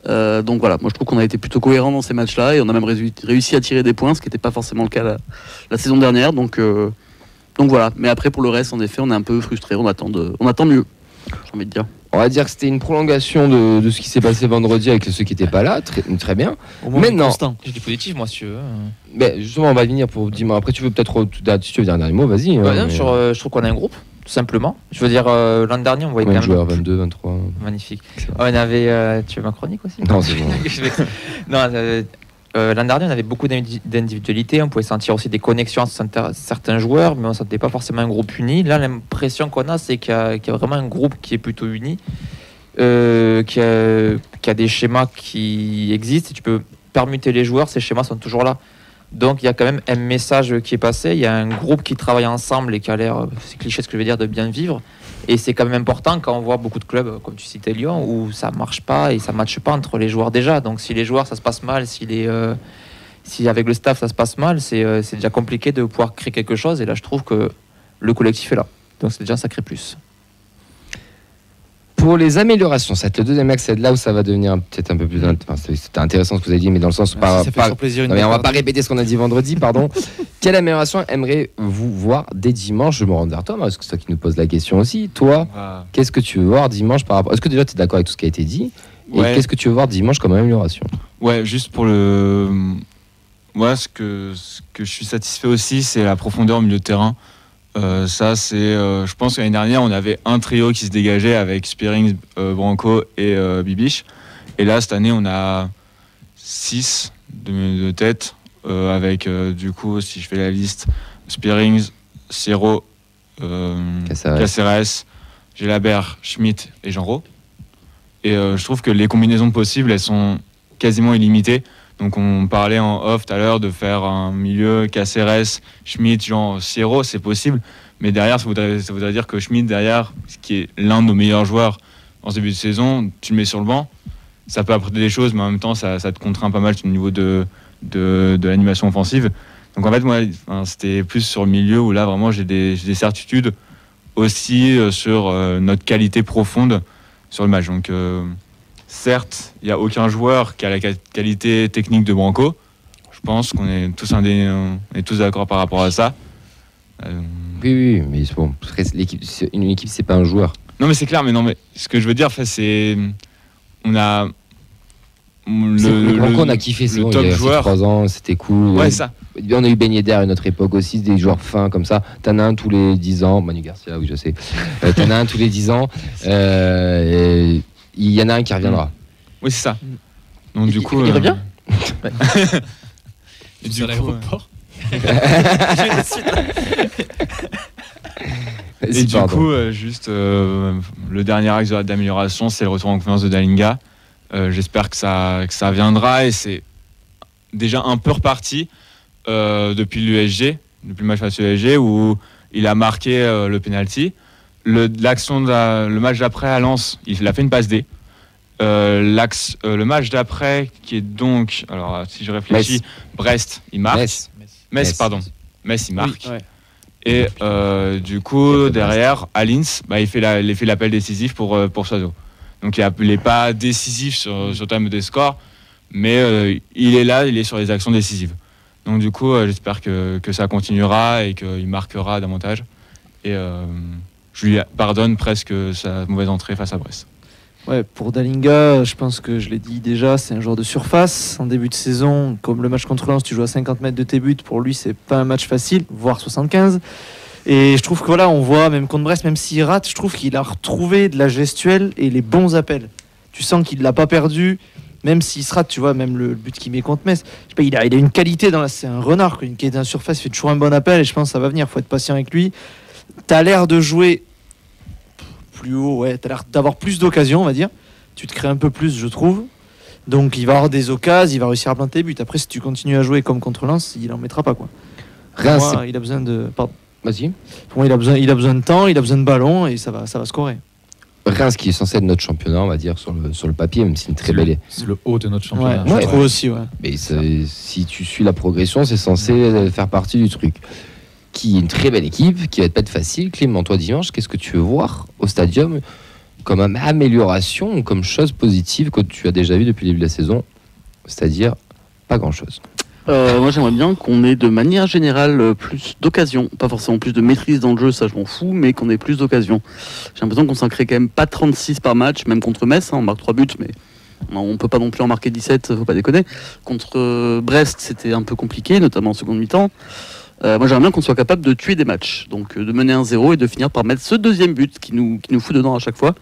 Donc voilà, moi je trouve qu'on a été plutôt cohérent dans ces matchs-là et on a même réussi à tirer des points, ce qui n'était pas forcément le cas la saison dernière. Donc voilà, mais après pour le reste, en effet, on est un peu frustré. On attend mieux, j'ai envie de dire. On va dire que c'était une prolongation de ce qui s'est passé vendredi avec ceux qui n'étaient pas là, très bien. Maintenant, j'ai du positif, moi, si tu veux. Mais justement, on va venir pour dimanche. Après, tu veux peut-être, si tu veux dire un dernier mot, vas-y. Je trouve qu'on a un groupe, tout simplement. Je veux dire, l'an dernier, on voyait quand même. Joueurs 22, 23. Magnifique. On avait. Tu veux ma chronique aussi? Non, c'est bon. L'an dernier, on avait beaucoup d'individualité, on pouvait sentir aussi des connexions entre certains joueurs, mais on ne sentait pas forcément un groupe uni. Là, l'impression qu'on a, c'est qu'il y a vraiment un groupe qui est plutôt uni, qui a des schémas qui existent, et tu peux permuter les joueurs, ces schémas sont toujours là. Donc il y a quand même un message qui est passé, il y a un groupe qui travaille ensemble et qui a l'air, c'est cliché ce que je veux dire, de bien vivre. Et c'est quand même important quand on voit beaucoup de clubs, comme tu citais Lyon, où ça marche pas et ça matche pas entre les joueurs déjà. Donc si les joueurs ça se passe mal, si avec le staff ça se passe mal, c'est déjà compliqué de pouvoir créer quelque chose. Et là je trouve que le collectif est là. Donc c'est déjà un sacré plus. Pour les améliorations, c'est le deuxième axe, c'est là où ça va devenir peut-être un peu plus c'était intéressant ce que vous avez dit, mais dans le sens où on va pas répéter ce qu'on a dit vendredi, pardon. Quelle amélioration aimeriez-vous voir dès dimanche? Je me rends vers toi, parce que c'est toi qui nous pose la question aussi. Toi, qu'est-ce que tu veux voir dimanche par rapport? Est-ce que déjà tu es d'accord avec tout ce qui a été dit? Et qu'est-ce que tu veux voir dimanche comme amélioration? Ouais, juste pour moi, ce que je suis satisfait aussi, c'est la profondeur au milieu de terrain. Je pense qu'année dernière on avait un trio qui se dégageait avec Spearings, Branco et Bibiche, et là cette année on a 6 de tête avec du coup, si je fais la liste, Spearings, Serrault, Caceres, Gelabert, Schmitt et Genreau, et je trouve que les combinaisons possibles elles sont quasiment illimitées. Donc on parlait en off tout à l'heure de faire un milieu Caceres, Schmitt, Serrault, c'est possible. Mais derrière, ça voudrait dire que Schmitt, derrière, qui est l'un de nos meilleurs joueurs en ce début de saison, tu le mets sur le banc. Ça peut apporter des choses, mais en même temps, ça te contraint pas mal au niveau de l'animation offensive. Donc en fait, moi, c'était plus sur le milieu où là, vraiment, j'ai des certitudes aussi sur notre qualité profonde sur le match. Donc certes, il n'y a aucun joueur qui a la qualité technique de Branco. Je pense qu'on est tous d'accord par rapport à ça. Oui, mais bon, une équipe, c'est pas un joueur. Non, mais c'est clair, mais ce que je veux dire, c'est. On a. Branco, on a kiffé, c'est bon, il y a 3 ans, c'était cool. Ouais, ça. On a eu Ben Yedder à une autre époque aussi, des joueurs fins comme ça. T'en as un tous les 10 ans, Manu Garcia, oui, je sais. T'en as un tous les 10 ans. Il y en a un qui reviendra. Oui, c'est ça. Donc, du coup. Il revient Sur l'aéroport. Et du coup, juste le dernier axe d'amélioration, c'est le retour en confiance de Dalinga. J'espère que ça viendra, et c'est déjà un peu reparti depuis le match face à l'USG où il a marqué le penalty. Le match d'après à Lens, il a fait une passe D. Le match d'après, qui est donc, alors si je réfléchis, Brest, il marque. Metz, il marque. Oui, ouais. Et du coup, derrière, à Linz, il fait l'appel décisif pour Soiseau. Donc il n'est pas décisif sur le terme des scores, mais il est là, il est sur les actions décisives. Donc du coup, j'espère que ça continuera et qu'il marquera davantage. Et je lui pardonne presque sa mauvaise entrée face à Brest. Ouais, pour Dalinga, je pense que je l'ai dit déjà, c'est un joueur de surface. En début de saison, comme le match contre Lens, tu joues à 50 mètres de tes buts. Pour lui, c'est pas un match facile, voire 75. Et je trouve que voilà, on voit, même contre Brest, même s'il rate, je trouve qu'il a retrouvé de la gestuelle et les bons appels. Tu sens qu'il l'a pas perdu, même s'il se rate, tu vois, même le but qu'il met contre Metz. Je sais pas, il a une qualité c'est un renard, une qualité en surface, il fait toujours un bon appel et je pense que ça va venir. Faut être patient avec lui. T'as l'air de jouer plus haut, ouais, t'as l'air d'avoir plus d'occasions, on va dire. Tu te crées un peu plus, je trouve. Donc il va avoir des occasions, il va réussir à planter des buts. Après, si tu continues à jouer comme contre Lens, il en mettra pas, quoi. Moi, il a besoin de. Pardon. Vas-y. Pour moi, il a besoin de temps, il a besoin de ballon et ça va scorer. Reims qui est censé être notre championnat, on va dire, sur le papier, même si c'est une très belle. C'est le haut de notre championnat. Ouais, je trouve aussi, ouais. Mais si tu suis la progression, c'est censé faire partie du truc. Qui est une très belle équipe, qui va pas être facile. Clément, toi dimanche, qu'est-ce que tu veux voir au stadium comme amélioration, comme chose positive que tu as déjà vu depuis le début de la saison? C'est-à-dire pas grand-chose. Moi j'aimerais bien qu'on ait de manière générale plus d'occasions, pas forcément plus de maîtrise dans le jeu, ça je m'en fous, mais qu'on ait plus d'occasions. J'ai l'impression qu'on s'en crée quand même pas 36 par match, même contre Metz, on marque 3 buts, mais on peut pas non plus en marquer 17, faut pas déconner. Contre Brest c'était un peu compliqué, notamment en seconde mi-temps. Moi j'aimerais bien qu'on soit capable de tuer des matchs, donc de mener 1-0 et de finir par mettre ce deuxième but qui nous fout dedans à chaque fois.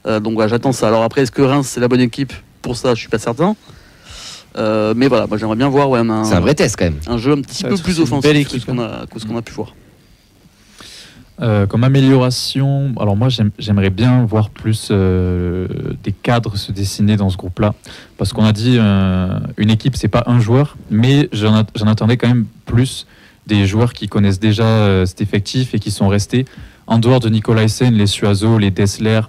Donc voilà, j'attends ça. Alors après, est-ce que Reims c'est la bonne équipe? Pour ça je suis pas certain. Mais voilà, moi j'aimerais bien voir c'est un vrai test quand même. Un jeu un petit peu plus offensif que ce qu'on a pu voir. Comme amélioration, alors moi j'aimerais bien voir plus des cadres se dessiner dans ce groupe-là, parce qu'on a dit une équipe c'est pas un joueur, mais j'en attendais quand même plus des joueurs qui connaissent déjà cet effectif et qui sont restés. En dehors de Nicolaisen, les Suazo, les Dessler,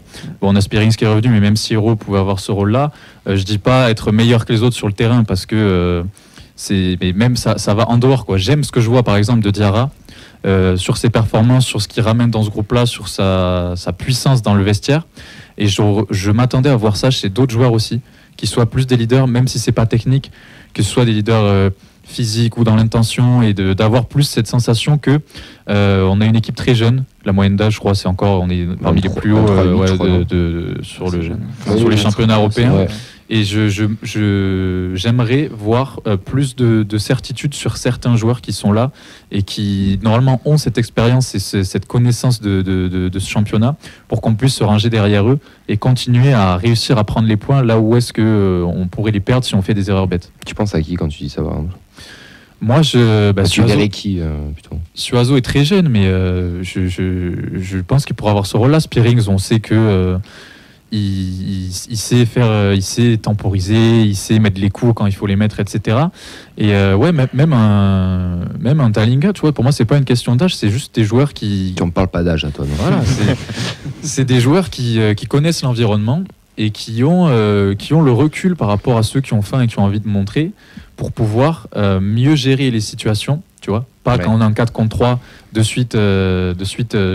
bon, on a Spearings qui est revenu, mais même si Hero pouvait avoir ce rôle-là, je dis pas être meilleur que les autres sur le terrain, parce que mais même ça va en dehors, quoi. J'aime ce que je vois par exemple de Diarra, sur ses performances, sur ce qu'il ramène dans ce groupe-là, sur sa puissance dans le vestiaire, et je m'attendais à voir ça chez d'autres joueurs aussi, qui soient plus des leaders, même si c'est pas technique, que ce soit des leaders physique ou dans l'intention, et d'avoir plus cette sensation que on a une équipe très jeune. La moyenne d'âge, je crois, c'est encore, on est parmi les plus hauts sur les championnats européens. Ouais. Et j'aimerais voir plus de certitude sur certains joueurs qui sont là et qui normalement ont cette expérience et cette connaissance de ce championnat, pour qu'on puisse se ranger derrière eux et continuer à réussir à prendre les points là où est-ce qu'on pourrait les perdre si on fait des erreurs bêtes. Tu penses à qui quand tu dis ça, par exemple? Moi, Suazo, plutôt. Suazo est très jeune, mais je pense qu'il pourra avoir ce rôle-là. Spearings, on sait que il sait faire, il sait temporiser, il sait mettre les coups quand il faut les mettre, etc. Et ouais, même un Dalinga, tu vois, pour moi, c'est pas une question d'âge, c'est juste des joueurs qui. Tu ne parles pas d'âge à toi, non? Voilà, c'est des joueurs qui connaissent l'environnement et qui ont le recul par rapport à ceux qui ont faim et qui ont envie de montrer, pour pouvoir mieux gérer les situations, tu vois. Pas quand on est en 4 contre 3, de suite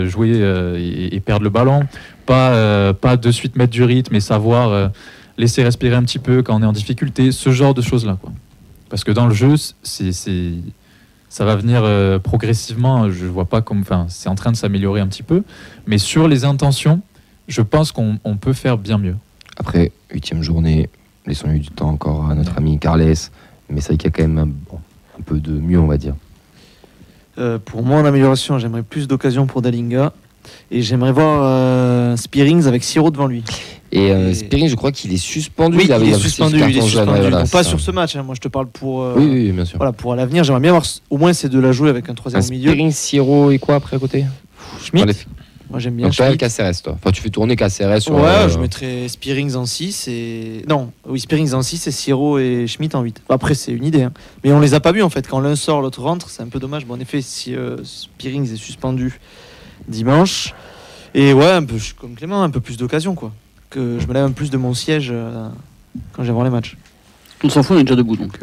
jouer et perdre le ballon. Pas de suite mettre du rythme et savoir laisser respirer un petit peu quand on est en difficulté. Ce genre de choses-là, quoi. Parce que dans le jeu, ça va venir progressivement. Je vois pas comme... Enfin, c'est en train de s'améliorer un petit peu. Mais sur les intentions, je pense qu'on peut faire bien mieux. Après, 8e journée, laissons-lui du temps encore à notre ami Carles. Mais c'est vrai qu'il y a quand même un peu de mieux, on va dire. Pour moi, en amélioration, j'aimerais plus d'occasions pour Dalinga. Et j'aimerais voir Spearings avec Siro devant lui. Et Spearings, je crois qu'il est suspendu. Oui, il est suspendu. Voilà, pas sur ce match. Hein. Moi, je te parle pour. Oui, bien sûr. Voilà, pour à l'avenir, j'aimerais bien voir au moins ces deux-là jouer avec un troisième milieu. Spearings, Siro et quoi après à côté? Schmitt. Moi, j'aime bien. Donc, toi, Caceres, toi. Enfin, tu fais tourner Caceres sur. Ouais, je mettrais Spearings en 6 et. Non, oui, Spearings en 6 et Siro et Schmitt en 8. Après, c'est une idée. Hein. Mais on les a pas vus en fait. Quand l'un sort, l'autre rentre, c'est un peu dommage. Bon, en effet, si Spearings est suspendu dimanche. Et ouais, un peu comme Clément, un peu plus d'occasion, quoi. Que je me lève un peu plus de mon siège quand je vais voir les matchs. On s'en fout, on est déjà debout, donc.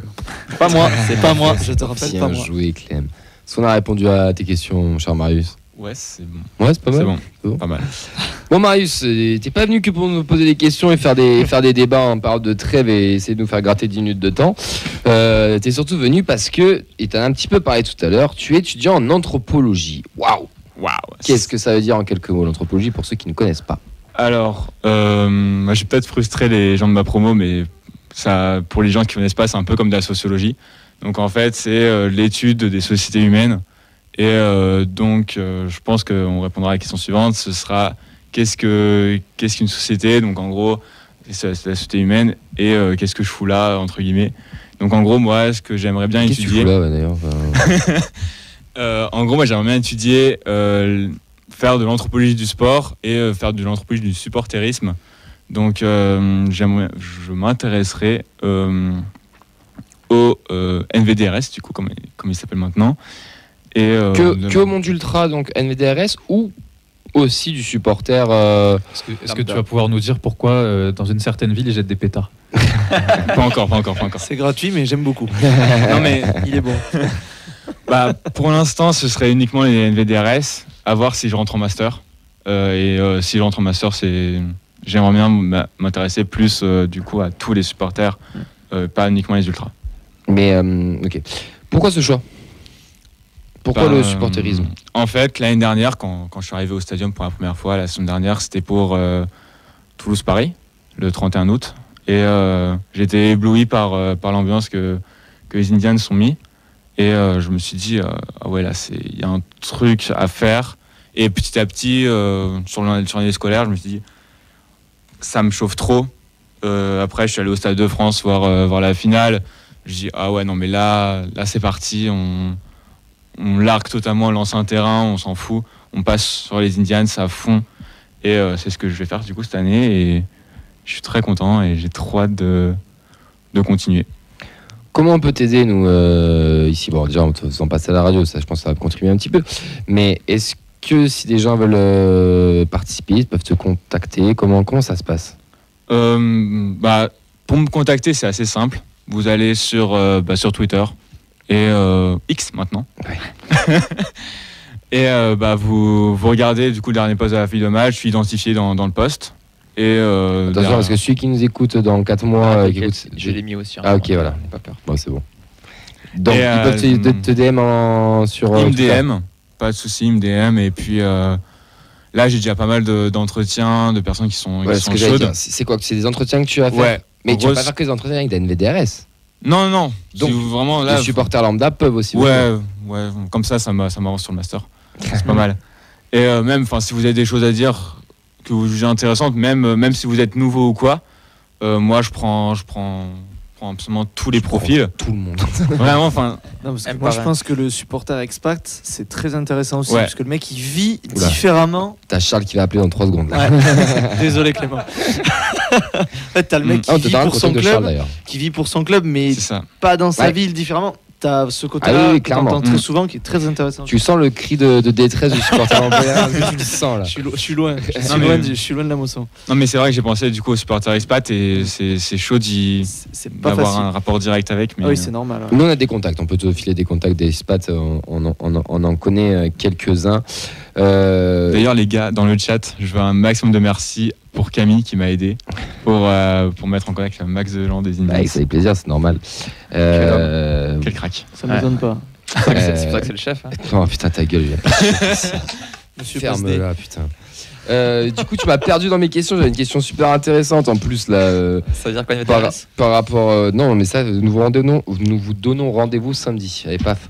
Pas moi, c'est pas moi, je te rappelle, pas moi. Joué, Clem. Est-ce qu'on a répondu à tes questions, cher Marius? Ouais, c'est bon. Ouais, c'est pas mal. C'est bon. Pas mal. Bon, Marius, t'es pas venu que pour nous poser des questions et faire des débats en parole de trêve et essayer de nous faire gratter 10 minutes de temps. T'es surtout venu parce que, et t'en as un petit peu parlé tout à l'heure, tu es étudiant en anthropologie. Waouh! Qu'est-ce que ça veut dire en quelques mots, l'anthropologie, pour ceux qui ne connaissent pas? Alors, moi, je vais peut-être frustrer les gens de ma promo, mais ça, pour les gens qui ne connaissent pas, c'est un peu comme de la sociologie. Donc, en fait, c'est l'étude des sociétés humaines. Et donc, je pense qu'on répondra à la question suivante. Ce sera qu'est-ce qu'une société? Donc, en gros, c'est la société humaine. Et qu'est-ce que je fous là, entre guillemets? Donc, en gros, moi, ce que j'aimerais bien étudier... Qu'est-ce que tu fous là, d'ailleurs en gros, moi, j'aimerais bien étudier, faire de l'anthropologie du sport et faire de l'anthropologie du supporterisme. Donc, je m'intéresserai au NVDRS, du coup, comme il s'appelle maintenant. Et, que au monde ultra, donc NVDRS, ou aussi du supporter. Est-ce que tu vas pouvoir nous dire pourquoi dans une certaine ville ils jettent des pétards? Pas encore. C'est gratuit, mais j'aime beaucoup. Non mais il est bon. Pour l'instant, ce serait uniquement les NVDRS. À voir si je rentre en master. Si je rentre en master, j'aimerais bien m'intéresser plus du coup à tous les supporters, pas uniquement les ultras. Mais ok. Pourquoi ce choix? Pourquoi le supporterisme? En fait, l'année dernière, quand je suis arrivé au stadium pour la première fois, la semaine dernière, c'était pour Toulouse-Paris, le 31 août. Et j'ai été ébloui par l'ambiance que les Indians ont mis. Et je me suis dit, ah ouais, là, il y a un truc à faire. Et petit à petit, sur l'année scolaire, je me suis dit, ça me chauffe trop. Après, je suis allé au Stade de France voir la finale. Je dis, ah ouais, non, mais là c'est parti. On largue totalement l'ancien terrain, on s'en fout. On passe sur les Indians à fond. Et c'est ce que je vais faire du coup cette année. Et je suis très content et j'ai trop hâte de continuer. Comment on peut t'aider, nous, ici? Bon, déjà, on te faisant passer à la radio, ça, je pense que ça va contribuer un petit peu. Mais est-ce que si des gens veulent participer, ils peuvent te contacter? Comment ça se passe? Pour me contacter, c'est assez simple. Vous allez sur Twitter et X maintenant. Ouais. Et vous regardez du coup le dernier post de la feuille de match. Je suis identifié dans le post. Et attention, parce que celui qui nous écoute dans 4 mois, je l'ai mis aussi. Ah ok, voilà. Pas peur. Bon, c'est bon. Donc ils peuvent te DM sur. Ils me DM, pas de souci, ils me DM. Et puis là, j'ai déjà pas mal d'entretiens, de personnes qui sont chaudes. C'est quoi? C'est des entretiens que tu as fait? Ouais. Mais tu vas pas faire que des entretiens avec des NVDRS? Non. Donc vraiment là. Les supporters lambda peuvent aussi. Ouais. Comme ça m'avance sur le master. C'est pas mal. Et même, si vous avez des choses à dire que vous jugez intéressantes, même si vous êtes nouveau ou quoi, moi je prends absolument tous les profils. Tout le monde. Vraiment, moi je pense que le supporter expat c'est très intéressant aussi, parce que le mec il vit différemment. T'as Charles qui va appeler dans 3 secondes. Là. Ouais. Désolé Clément. En fait t'as le mec qui vit pour son club, mais pas dans sa ville, différemment. T'as ce côté-là que t'entends très souvent qui est très intéressant. Tu sens le cri de détresse du supporter employeur. Tu le sens là. Je suis loin. Je suis loin de la moisson. Non mais c'est vrai que j'ai pensé du coup au supporter expat et c'est chaud d'avoir un rapport direct avec. Mais oui, c'est normal. Nous on a des contacts. On peut te filer des contacts des expats. On en connaît quelques-uns. D'ailleurs les gars dans le chat, je veux un maximum de merci pour Camille qui m'a aidé pour mettre en contact un max de gens des Indians. Ça fait plaisir, c'est normal. Quel crack. Ça ne m'étonne pas. C'est pour ça que c'est le chef. Hein. Oh putain, ta gueule. Monsieur ferme-la, putain. Du coup, tu m'as perdu dans mes questions. J'avais une question super intéressante en plus là. Ça veut dire quoi par rapport non, mais ça, nous vous donnons rendez-vous samedi. Allez, paf.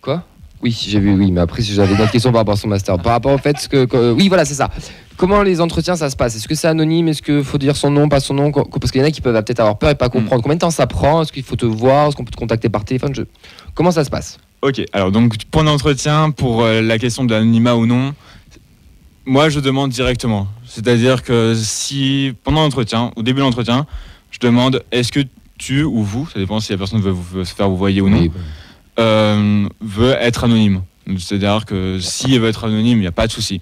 Quoi? Oui, j'ai vu, oui, mais après j'avais une autre question par rapport à son master. Par rapport au fait que oui, voilà, c'est ça. Comment les entretiens ça se passe? Est-ce que c'est anonyme? Est-ce qu'il faut dire son nom, pas son nom? Parce qu'il y en a qui peuvent peut-être avoir peur et pas comprendre. Combien de temps ça prend? Est-ce qu'il faut te voir? Est-ce qu'on peut te contacter par téléphone? Comment ça se passe? Ok, alors donc pour l'entretien, pour la question de l'anonymat ou non, moi je demande directement. C'est-à-dire que si pendant l'entretien, au début de l'entretien, je demande est-ce que tu ou vous, ça dépend si la personne veut se faire vous voyez ou non, veut être anonyme. C'est-à-dire que si elle veut être anonyme, il n'y a pas de souci.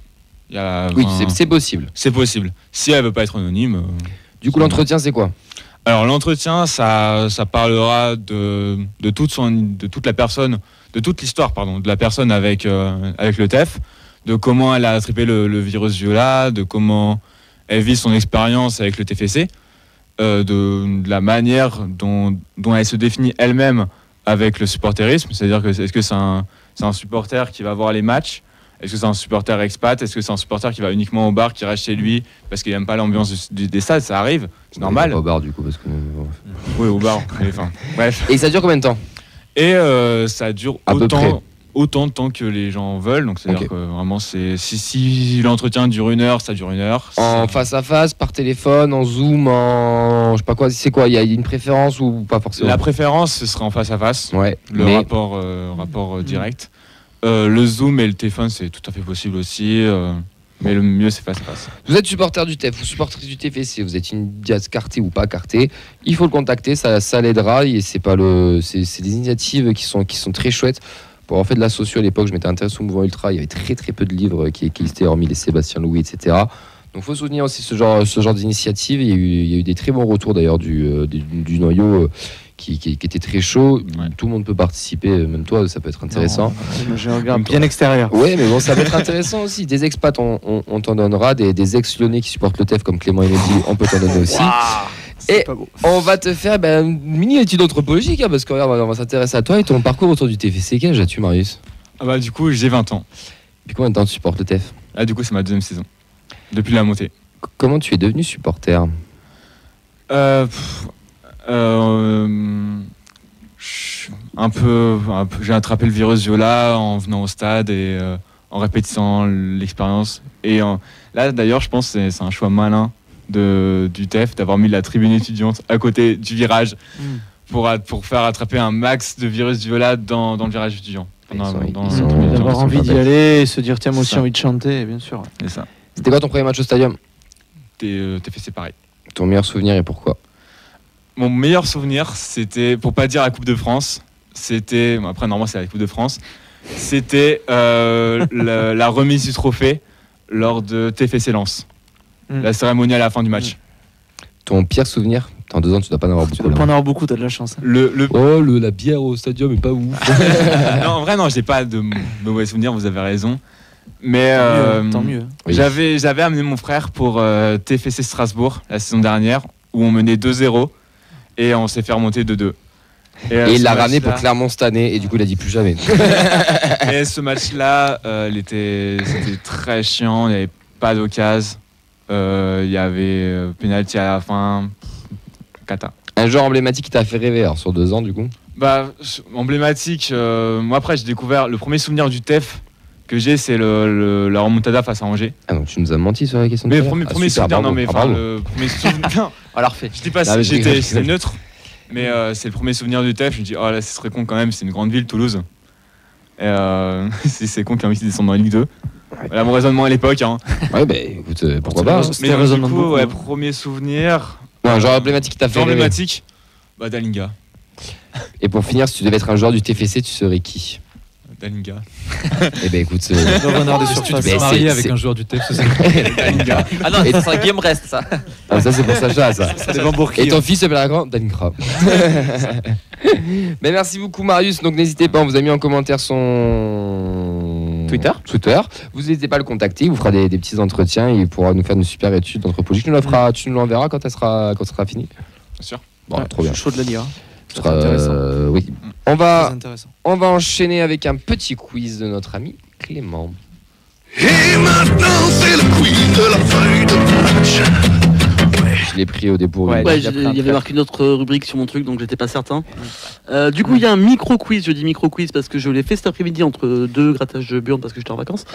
Oui, c'est possible. C'est possible. Si elle veut pas être anonyme. Du coup, l'entretien, c'est quoi? Alors l'entretien, ça parlera de toute la personne, de toute l'histoire, de la personne avec le TEF, de comment elle a attrapé le virus Viola, de comment elle vit son expérience avec le TFC, de la manière dont elle se définit elle-même avec le supporterisme. C'est-à-dire que est-ce que c'est un supporter qui va voir les matchs? Est-ce que c'est un supporter expat? Est-ce que c'est un supporter qui va uniquement au bar, qui reste chez lui parce qu'il n'aime pas l'ambiance des stades? Ça arrive, c'est normal. Pas au bar du coup parce que. Oui, au bar. Bref. Et ça dure combien de temps? Et ça dure autant de temps que les gens veulent. Donc c'est-à-dire que vraiment si l'entretien dure 1 heure, ça dure 1 heure. En face à face, par téléphone, en Zoom, je sais pas quoi. C'est quoi? Il y a une préférence ou pas forcément? La préférence, ce sera en face à face. Ouais. Rapport direct. Le Zoom et le téléphone, c'est tout à fait possible aussi. Mais le mieux, c'est face à face. Vous êtes supporter du TEF ou supporter du TFC, vous êtes une diaz cartée ou pas cartée, il faut le contacter, ça l'aidera. Et c'est des initiatives qui sont très chouettes. Pour avoir fait de la socio à l'époque, je m'étais intéressé au mouvement ultra. Il y avait très très peu de livres qui existaient, hormis les Sébastien Louis, etc. Donc il faut soutenir aussi ce genre d'initiative. Il y a eu des très bons retours d'ailleurs du noyau qui était très chaud. Ouais. Tout le monde peut participer, même toi, ça peut être intéressant. J'ai un regard bien extérieur. Ouais, mais bon, ça peut être intéressant aussi. Des expats, on t'en donnera. Des ex-lyonnais qui supportent le TEF comme Clément et Mehdi, on peut t'en donner aussi. Et on va te faire une mini-étude anthropologique, hein, parce que regarde, on va s'intéresser à toi et ton parcours autour du TFC. Quel âge as-tu, Marius? Du coup, j'ai 20 ans. Depuis combien de temps tu supportes le TEF? Du coup, c'est ma 2e saison. Depuis la montée. Comment tu es devenu supporter? Un peu, j'ai attrapé le virus Viola en venant au stade et en répétissant l'expérience. Et là, d'ailleurs, je pense que c'est un choix malin du TEF d'avoir mis la tribune étudiante à côté du virage pour faire attraper un max de virus Viola dans le virage étudiant. D'avoir envie d'y aller et se dire tiens, moi aussi envie de chanter, bien sûr. C'est ça. C'était quoi ton premier match au stadium? TFC pareil. Ton meilleur souvenir et pourquoi? Mon meilleur souvenir, c'était, pour pas dire la Coupe de France, c'était, après normalement c'est la Coupe de France, c'était la remise du trophée lors de TFC Lens. La cérémonie à la fin du match. Ton pire souvenir? En 2 ans, tu dois pas en avoir beaucoup. Tu dois pas en avoir beaucoup, t'as de la chance. La bière au stadium est pas ouf. Non, en vrai, non, j'ai pas de mauvais souvenirs, vous avez raison. Mais tant mieux. Oui. J'avais amené mon frère pour TFC Strasbourg la saison dernière, où on menait 2-0 et on s'est fait remonter 2-2. Et il l'a ramené pour Clermont cette année, et du coup, il a dit plus jamais. Et ce match-là, c'était très chiant, il n'y avait pas d'occasion. Il y avait pénalty à la fin. Cata. Un joueur emblématique qui t'a fait rêver alors, sur 2 ans, du coup? Emblématique, moi après j'ai découvert le premier souvenir du TEF que j'ai, c'est la remontada face à Angers. Ah donc tu nous as menti sur la question de mais premier souvenir, bravo. non mais le premier souvenir. On l'a refait. Je dis pas si j'étais neutre, mais c'est le premier souvenir du TEF. Je me dis, oh là, ce serait con quand même, c'est une grande ville, Toulouse. Et c'est con qu'ils ont envie de descendre en Ligue 2. Voilà mon raisonnement à l'époque. Hein. Ouais, écoute, pourquoi pas. Mais du coup, premier souvenir. Un joueur emblématique qui t'a fait rêver. Emblématique, Dalinga. Et pour finir, si tu devais être un joueur du TFC, tu serais qui? Dalinga. écoute, tu te marier avec un joueur du TFC. Dalinga. Ah non, ça sera Guillaume Rest, ça. Ah, ça c'est pour Sacha, ça. Et ton fils s'appellera quand? Dalinga. Mais merci beaucoup, Marius. Donc n'hésitez pas, on vous a mis en commentaire son Twitter. Vous n'hésitez pas à le contacter, il vous fera des petits entretiens, il pourra nous faire une super étude d'anthropologie. Tu nous l'enverras quand elle sera finie. Bien sûr. Bon, trop bien. Je suis chaud de la lire. Oui. On va enchaîner avec un petit quiz de notre ami Clément. Et maintenant c'est le quiz de la feuille de match. Je l'ai pris au dépourvu. Il y avait marqué une autre rubrique sur mon truc, donc j'étais pas certain. Du coup, il y a un micro-quiz. Je dis micro-quiz parce que je l'ai fait cet après-midi entre 2 grattages de burnes parce que j'étais en vacances.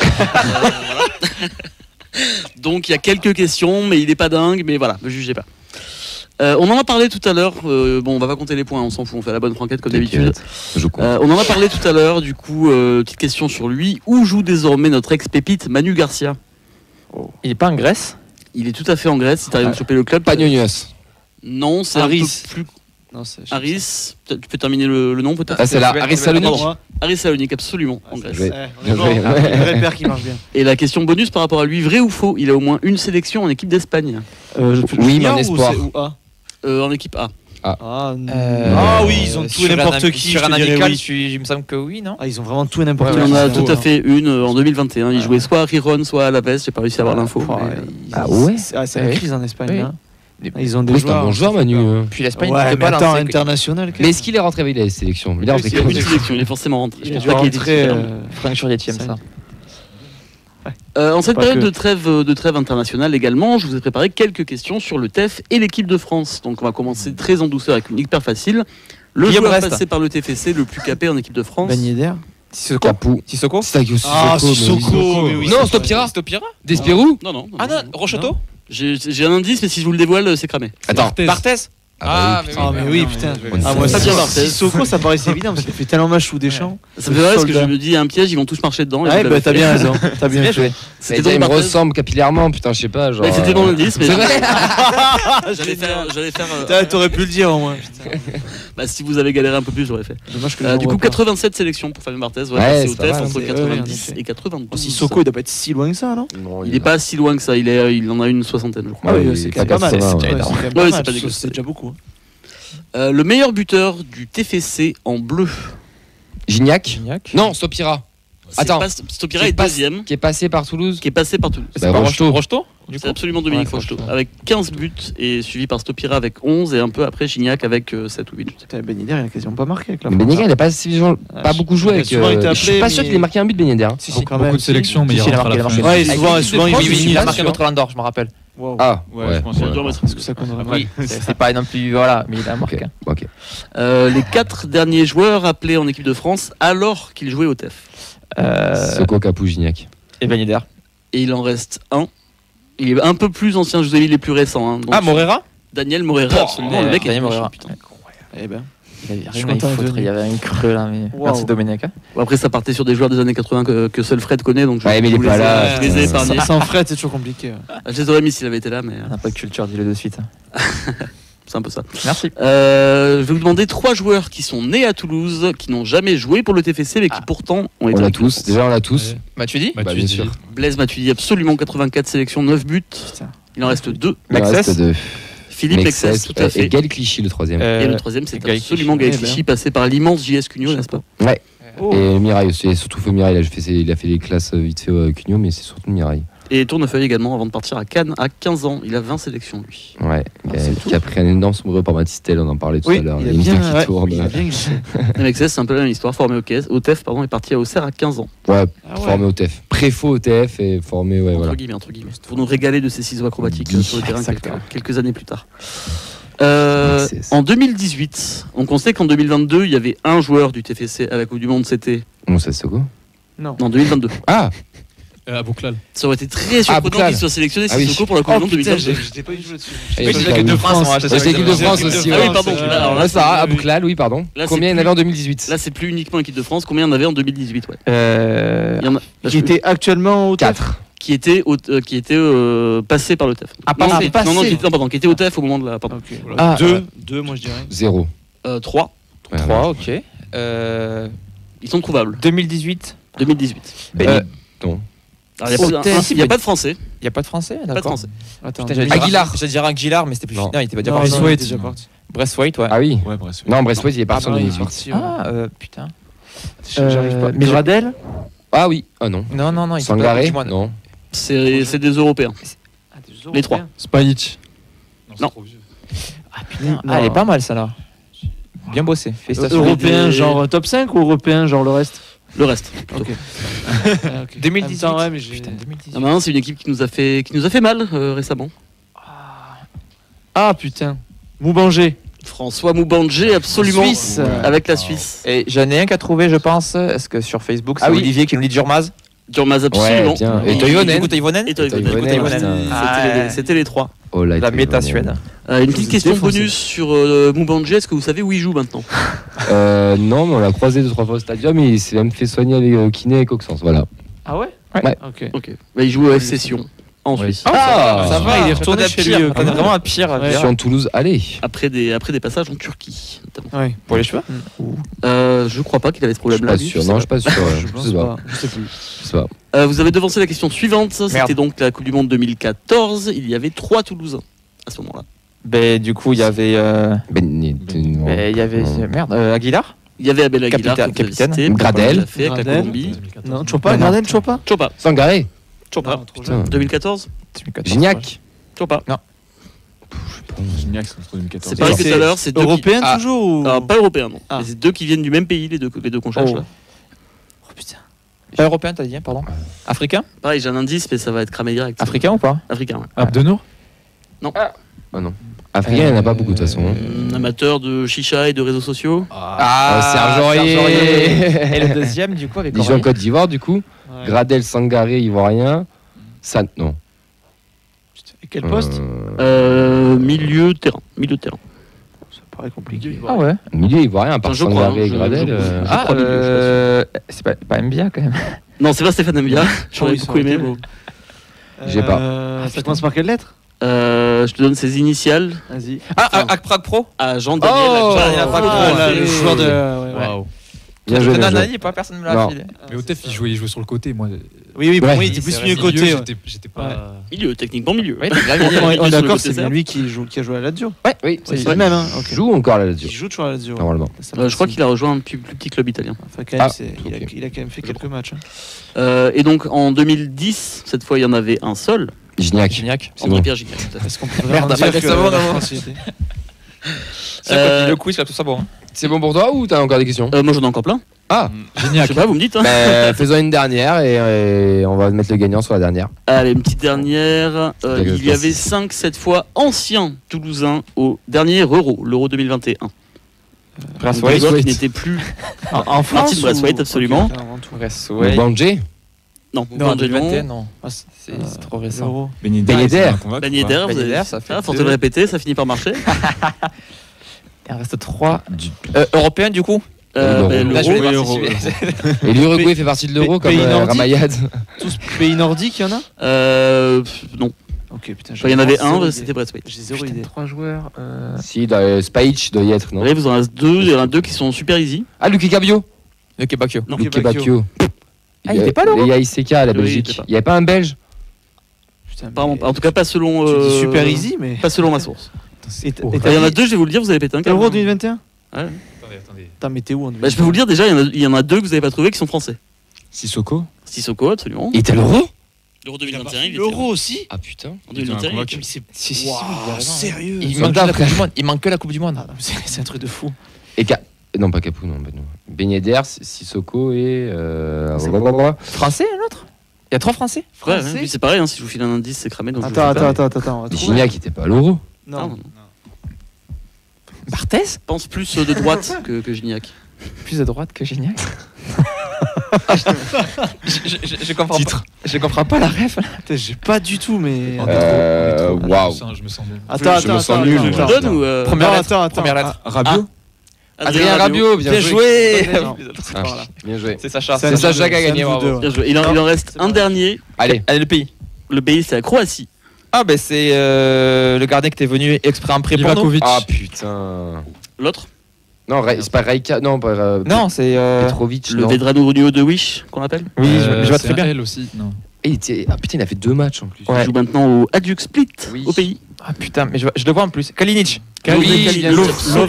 Donc il y a quelques questions, mais il est pas dingue, mais voilà, ne jugez pas. On en a parlé tout à l'heure, on va pas compter les points, on s'en fout, on fait la bonne franquette comme d'habitude. On en a parlé tout à l'heure, du coup, petite question sur lui. Où joue désormais notre ex-pépite Manu Garcia? Il est pas en Grèce? Il est tout à fait en Grèce, si tu arrives à choper le club. Pagnonios. Non, c'est Aris. un peu plus... Aris, tu peux terminer le nom peut-être? C'est la Aris Salonique. Aris Salonique, absolument, en Grèce. Bien joué. Vrai père qui marche bien. Et la question bonus par rapport à lui, vrai ou faux? Il a au moins une sélection en équipe d'Espagne. Oui, mais en espoir. En équipe A. Oui, ils ont tout et n'importe qui. Sur un amical, il me semble que oui, non? Ils ont vraiment tout et n'importe qui. Il en a tout à fait une en 2021. Il jouait soit à Riron, soit à Alaves. J'ai pas réussi à avoir l'info. C'est la crise en Espagne. Ils ont des c'est un bon joueur, Manu. Puis l'Espagne, mais attends, international. Mais est-ce qu'il est rentré avec la sélection? Il a une sélection, il est forcément rentré. Je pense pas qu'il est Franck Churietième, ça. En cette période de trêve internationale également, je vous ai préparé quelques questions sur le TEF et l'équipe de France. Donc on va commencer très en douceur avec une hyper facile. Le joueur passé par le TFC le plus capé en équipe de France. Ben Yedder. Sissoko. Sissoko. Sissoko. Non, Stopira. Despirou. Non. Ah non, Rocheteau. J'ai un indice, mais si je vous le dévoile, c'est cramé. Attends, Barthez. Ah, mais oui, putain. Moi, Sissoko, ça paraissait évident parce qu'il fait tellement match sous des champs. Ça me fait rire parce que je me dis, un piège, ils vont tous marcher dedans. Ouais, bah t'as bien raison. T'as bien joué. Il me ressemble capillairement, putain, je sais pas. Genre, c'était mon indice, mais. C'est vrai. J'allais faire. T'aurais pu le dire au moins. Bah, si vous avez galéré un peu plus, j'aurais fait. Du coup, 87 sélections pour Fabien Barthez. Voilà, c'est au TEF entre 90 et 92. Sissoko, il doit pas être si loin que ça, non? Il est pas si loin que ça. Il en a une soixantaine, je crois. Ah oui, c'est pas mal. C'est déjà beaucoup. Le meilleur buteur du TFC en bleu. Gignac. Non, Stopira. Attends, Stopira est deuxième. Qui est passé par Toulouse. C'est Rocheteau. C'est absolument Dominique Rocheteau. Avec 15 buts et suivi par Stopira avec 11 et un peu après Gignac avec 7 ou 8 buts. Ben Yedder, il a quasiment pas marqué avec la Ben Yedder, il a pas beaucoup joué avec. Je suis pas sûr qu'il ait marqué un but, Ben Yedder. Beaucoup de sélections, mais il a marqué. Ouais, souvent il a marqué contre l'Andorre, je me rappelle. Ah, ouais, je pense que ça compte vraiment. Oui, c'est pas non plus, voilà, mais il a marqué. Les 4 derniers joueurs appelés en équipe de France alors qu'ils jouaient au TEF. Soko, Capou, Gignac. Et Ben Yedder. Et il en reste un. Il est un peu plus ancien, je vous ai mis les plus récents. Hein. Donc, Morera. Daniel Morera, absolument. Le mec Daniel Morera. Putain. Eh ben. Il y avait un creux là, mais merci Dominique. Bon, après, ça partait sur des joueurs des années 80 que seul Fred connaît, donc mais il est pas là. Je les ai épargnés. Sans Fred, c'est toujours compliqué. Je les aurais mis s'il avait été là, mais. On n'a pas de culture, dis-le de suite. C'est un peu ça. Merci. Je vais vous demander 3 joueurs qui sont nés à Toulouse, qui n'ont jamais joué pour le TFC, mais qui pourtant ont été. On l'a tous. Déjà, on l'a tous. Matuidi. Bien sûr. Blaise Matuidi, absolument 84 sélections, 9 buts. Il en reste 2. Philippe Mexès, tout à fait. Et Gaël Clichy, le troisième. Et le troisième, c'est absolument Gaël Clichy, passé par l'immense JS Cugno, n'est-ce pas? Ouais. Et Mirail aussi, et surtout Feu Mirail. Il a fait les classes vite fait au Cugno, mais c'est surtout Mirail. Et Tournefeuille également, avant de partir à Cannes à 15 ans. Il a 20 sélections, lui. Ouais, qui a pris un énorme sombreux par Matistel, on en parlait tout à l'heure. Il a tourne. Mexès, c'est un peu la même histoire, formé au TEF, est parti à Auxerre à 15 ans. Ouais, formé au TEF. Préfaux au TEF et formé, entre guillemets. Pour nous régaler de ses ciseaux acrobatiques sur le terrain quelques années plus tard. En 2018, on constate qu'en 2022, il y avait un joueur du TFC à la Coupe du Monde, c'était. Moussa Sissoko. Non, en 2022. Ah, Bouclal. Ça aurait été très surprenant qu'il soit sélectionné Sissoko pour la Coupe du Monde 2022. J'étais pas du tout là-dessus. L'équipe de France aussi. Ah oui, pardon. Là, ça a Bouclal, oui, pardon. Combien il y en avait en 2018? Là, c'est plus uniquement équipe de France. Combien il y en avait en 2018? Qui était actuellement au 4. Qui était passé par le TEF. Qui était au TEF au moment de la. Pardon. 2, moi je dirais. 0. 3. 3, ok. Ils sont trouvables. 2018. Non. Il n'y a pas de français. Il n'y a pas de français? Pas de français. Aguilar. Je dirais Aguilar, mais c'était plus. Non, il était pas déjà parti. Bresswaite, ouais. Ah oui. Ouais, Bresswaite. Non, Bresswaite, il est parti en 2018. Ah, putain. J'arrive pas. Mais Gradel? Ah oui. Ah non. Non. Sangaré? Non. C'est des Européens. Les 3. Spajic. Non. Ah putain. Elle est pas mal, ça là. Bien bossé. Européen genre top 5 ou européen genre le reste? Le reste. Ok. 2018. Ouais, mais putain, 2018. Ah maintenant, c'est une équipe qui nous a fait mal récemment. Ah putain. Moubanger. François Moubanger, absolument. Suisse. Avec la Suisse. Et j'en ai un qui a trouvé, je pense. Est-ce que sur Facebook, c'est Olivier qui nous dit Durmaz? Durmaz, absolument. Et Toivonen. C'était les 3. La méta Suède. Une petite question bonus sur Moubanger. Est-ce que vous savez où il joue maintenant? Non, mais on l'a croisé 2-3 fois au stadium et il s'est même fait soigner avec kiné et Coxence. Voilà. Ah ouais? Ouais. Ok. Il joue au FC Sion en Suisse. Ça va, il est retourné chez lui. On est vraiment à pire. Sion Toulouse, allez. Après des passages en Turquie, notamment. Ouais. Pour les cheveux? Je crois pas qu'il avait ce problème-là. Je suis pas sûr. Je sais pas. Je sais pas. Vous avez devancé la question suivante. C'était donc la Coupe du Monde 2014. Il y avait 3 Toulousains à ce moment-là. Ben, du coup, il y avait. Aguilar. Il y avait Abel Aguilar, capitaine. Gradel. Avec la Colombie. Non, Gradel, Chopa. Sangaré. Chopa. 2014. Gignac. Chopa. Non. Gignac, c'est entre 2014. C'est pareil que tout à l'heure. C'est européen toujours ou... Pas européen, non. Mais c'est 2 qui viennent du même pays, les deux qu'on cherche là. Oh putain. Pas européen, t'as dit, pardon. Africain? Pareil, j'ai un indice, mais ça va être cramé direct. Africain ou pas? Africain, ouais. Abdenour? Non. Ah non. Africain, il n'y en a pas beaucoup de toute façon. Amateur de chicha et de réseaux sociaux. Serge Aurier. Et le deuxième, du coup, avec Il joue en Côte d'Ivoire, du coup. Gradel, Sangaré, Ivoirien. Non. Et quel poste? Milieu de terrain. paraît compliqué. Ah ouais. Milieu ivoirien, à part Je crois, Sangaré et Gradel. C'est pas Mbia quand même. Non, c'est pas Stéphane Mbia. J'aurais beaucoup aimé. J'ai pas. Ça commence par quelle lettre? Je te donne ses initiales. Vas-y. Ak Prague Pro. À Jean-Daniel. Le joueur de. Waouh. Bien joué, bien joué. Pas personne me l'a filé. Mais au TEF, il jouait sur le côté. Moi, Oui, Ouais. il était plus milieu côté. j'étais pas. Milieu, techniquement milieu. Oui, On est d'accord, c'est bien lui qui a joué à la Lazio. Oui, C'est le même. Ok. Il joue encore à la Lazio, Il joue toujours à la Lazio. normalement. Je crois qu'il a rejoint un plus petit club italien. Enfin, quand même, ok. il a quand même fait quelques matchs. Et donc en 2010, cette fois il y en avait un seul. Gignac. C'est André bon. Pierre Gignac. tout à fait. Est-ce qu'on peut Merde, vraiment dire pas que ça va, la non. France y était Le quiz, là, tout ça bon. C'est bon pour toi ou t'as encore des questions? Moi j'en ai encore plein. Ah, Je sais pas, vous me dites. Hein. faisons une dernière et on va mettre le gagnant sur la dernière. Allez, une petite dernière. Quelque Il y avait chose. 5 cette fois anciens Toulousains au dernier Euro, l'Euro 2021. Des joueurs qui n'étaient plus En France Martin Braithwaite, absolument. Donc, Bandé, Non, Non, 2021, non. C'est trop récent. L'Euro. Ben Ben Yedder. Ben Yedder, vous Ben Yedder, avez... ça fait force deux. de le répéter, ça finit par marcher. Il en reste 3. Européens du coup. L'Euro. Ben, Là, je vais l'Euro, voir si Et l'Uruguay fait partie de l'Euro comme Pays nordique. Ramayad. Tous pays nordiques, il y en a Non. Ok, putain. Il y en avait zéro un, idée. c'était Braithwaite. J'ai zéro idée. 3 joueurs. Si, Spajic doit y être, non? Allez, vous en reste 2, il y en a 2 qui sont super easy. Ah, Luke Cabio. Le Kebakio. Non, Luke Bacchio. Ah, il était pas à l'Euro? Il y a ICK à la Oui, il Belgique. était pas. Il n'y avait pas un Belge? Putain, Apparemment mais pas. En tout cas, pas selon. tu dis super easy, mais. Pas selon ma source. Et Il y en a 2, je vais vous le dire, vous allez péter un câble. Euro 2021 Ouais. Attendez. T'as météo en Bah, je peux vous le dire déjà, il y en a 2 que vous n'avez pas trouvé qui sont français. Sissoko. Sissoko, absolument. Il était à l'Euro? L'Euro 2021, il était L'Euro aussi. Ah putain. en 2021. il était- Si, Waouh, sérieux. Il manque la Coupe du Monde. Il manque que la Coupe du Monde. Ah, non, c'est un truc de fou. Et non, pas Capou, non. Ben Yedder, Sissoko et. Français, un autre? Il y a 3 Français? Ouais, Français. puis c'est pareil, hein, si je vous file un indice, c'est cramé. Donc je vous le fais Attends, pas. on va trouver. Gignac, il était pas à l'Euro. Non, Non. Barthez? Je pense plus de droite que Gignac. Plus à droite que Gignac. Je comprends pas. Je comprends pas la ref. Putain, j'ai pas du tout, mais. Waouh. Je me sens bien. Attends, je me sens nul, Je vous moi. le donne ou. Première lettre. Attends. Première lettre. Rabiot. Adrien Rabiot, bien joué. Non. Ah, bien joué. C'est Sacha. C'est C'est Sacha qui a gagné, vous bravo. deux, ouais. Bien joué. Il en reste un dernier. Allez. Allez, le pays. Le pays, c'est la Croatie. Ah, ben c'est le gardien que t'es venu exprès en pré pour nous. Livakovic. Ah putain. L'autre, Non, c'est pas Raika. Non, pas. Non, c'est. Petrovic. le non. Vedrano Rio de Wish, qu'on appelle. Oui, je vois très bien. Elle aussi. Non. Et ah putain, il a fait 2 matchs en plus. Ouais. Il joue maintenant au Hajduk Split, Oui. au pays. Ah putain, mais je le vois en plus. Kalinic. Oui, bien sûr.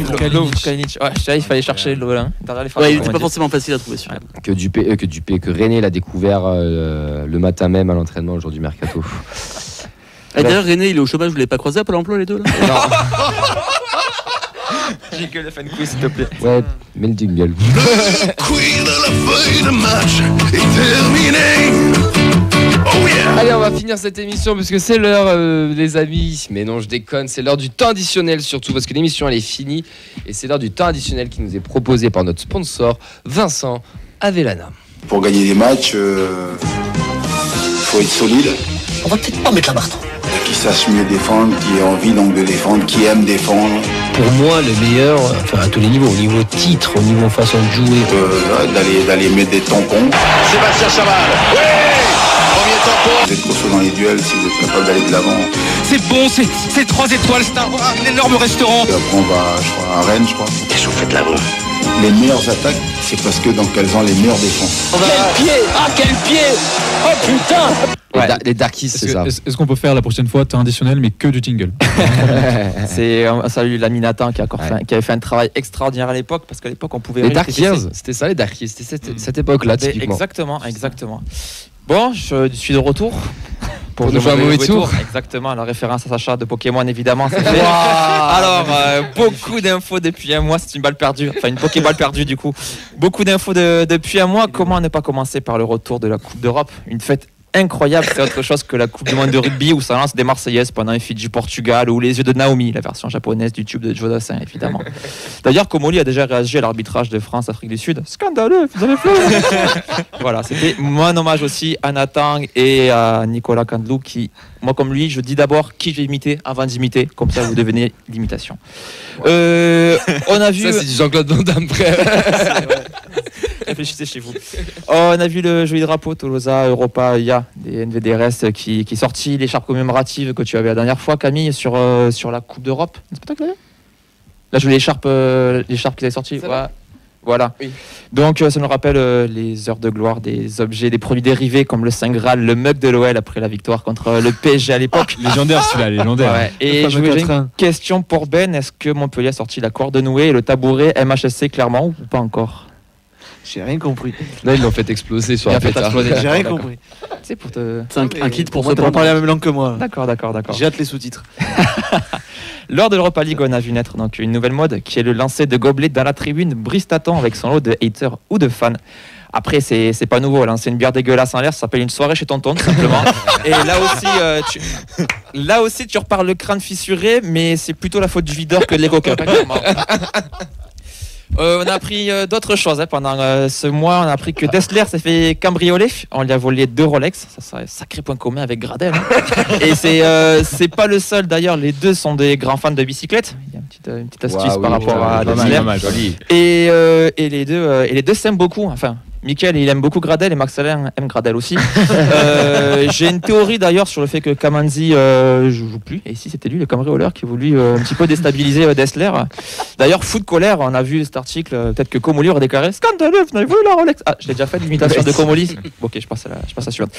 Kalinic. Ouais, je savais, il fallait chercher le là. Derrière les Ouais, il était pas forcément facile à trouver celui-là. Que René l'a découvert le matin même à l'entraînement le jour du mercato. Et d'ailleurs, René, il est au chômage, vous l'avez pas croisé à Pôle emploi les deux là? J'ai que le fan quiz, s'il te plaît. Ouais, mets le jingle. Queen de la feuille de match est terminée. Oh yeah. Allez, on va finir cette émission parce que c'est l'heure, les amis. Mais non, je déconne, c'est l'heure du temps additionnel surtout parce que l'émission elle est finie et c'est l'heure du temps additionnel qui nous est proposé par notre sponsor Vincent Avellana. Pour gagner des matchs, faut être solide. On va peut-être pas mettre la barre. Qui sache mieux défendre, qui ait envie donc de défendre, qui aime défendre. Pour moi, le meilleur, enfin à tous les niveaux, au niveau titre, au niveau façon de jouer. D'aller mettre des tampons. Sébastien Chaval. Oui. Premier tampon. Vous êtes costaud dans les duels si vous êtes capable d'aller de l'avant. C'est bon, c'est 3 étoiles, c'est un énorme restaurant. Et après on va, je crois, à Rennes, je crois. Qu'est-ce que vous faites là-bas? Les meilleures attaques, c'est parce que donc elles ont les meilleures défenses. Quel pied! Ah, quel pied! Oh putain! Les Darkies, c'est ça. Est-ce qu'on peut faire la prochaine fois temps additionnel mais que du jingle? C'est salut l'ami Nathan qui avait fait un travail extraordinaire à l'époque parce qu'à l'époque on pouvait. Les Darkies, c'était ça les Darkies, c'était cette époque-là typiquement. Exactement. Bon, je suis de retour. Pour nous jouer un mauvais tour. Exactement, la référence à Sacha de Pokémon évidemment. Alors, beaucoup d'infos depuis un mois, c'est une balle perdue, enfin une Pokéball perdue du coup. Beaucoup d'infos depuis un mois, comment ne pas commencer par le retour de la Coupe d'Europe, une fête incroyable, c'est autre chose que la Coupe du Monde de rugby où ça lance des Marseillaises pendant un feat du Portugal ou les yeux de Naomi, la version japonaise du tube de Joe Dassin, évidemment. D'ailleurs, Comoli a déjà réagi à l'arbitrage de France-Afrique du Sud. Scandaleux, vous avez fait. Voilà, c'était mon hommage aussi à Nathan et à Nicolas Candelou qui, moi comme lui, je dis d'abord qui je vais imiter avant d'imiter, comme ça vous devenez l'imitation. On a vu. Ça, c'est du Jean-Claude Van Damme, frère. Réfléchissez chez vous. On a vu le joli drapeau Tolosa Europa IA des NVDRS qui est sorti, l'écharpe commémorative que tu avais la dernière fois, Camille, sur la Coupe d'Europe. C'est pas toi que l'avais ? Là, je veux l'écharpe qui est sortie. Ouais. Voilà. Oui. Donc, ça nous rappelle les heures de gloire des objets, des produits dérivés comme le Saint Graal, le mug de l'OL après la victoire contre le PSG à l'époque. Légendaire celui-là, légendaire. Ouais. Et je voulais une question pour Ben. Est-ce que Montpellier a sorti la corde nouée et le tabouret MHSC clairement ou pas encore ? J'ai rien compris. Là, ils l'ont fait exploser sur la pétard. J'ai rien compris. C'est pour te. C'est un kit pour se parler la même langue que moi. D'accord. J'ai hâte les sous-titres. Lors de l'Europa League, on a vu naître donc une nouvelle mode qui est le lancer de gobelets dans la tribune Bristaton avec son lot de haters ou de fans. Après, c'est pas nouveau, lancer une bière dégueulasse en l'air, ça s'appelle une soirée chez tonton, tout simplement. Et là aussi, tu repars le crâne fissuré, mais c'est plutôt la faute du videur que de l'éco-cup. On a appris d'autres choses pendant ce mois. On a appris que Dessler s'est fait cambrioler. On lui a volé 2 Rolex. Ça serait un sacré point commun avec Gradel. Et c'est pas le seul d'ailleurs. Les deux sont des grands fans de bicyclette. Il y a une petite astuce par rapport à Dessler. Et les deux s'aiment beaucoup. Enfin, Mickaël, il aime beaucoup Gradel et Max-Alain aime Gradel aussi. J'ai une théorie d'ailleurs sur le fait que Kamanzi joue plus. Et ici, c'était lui, le cambrioleur, qui a voulu un petit peu déstabiliser Dessler. D'ailleurs, fou de colère, on a vu cet article. Peut-être que Comoli aurait déclaré scandaleux, vous avez voulu la Rolex. Ah, je l'ai déjà fait l'imitation de Comoli. Ok, je passe à la suivante.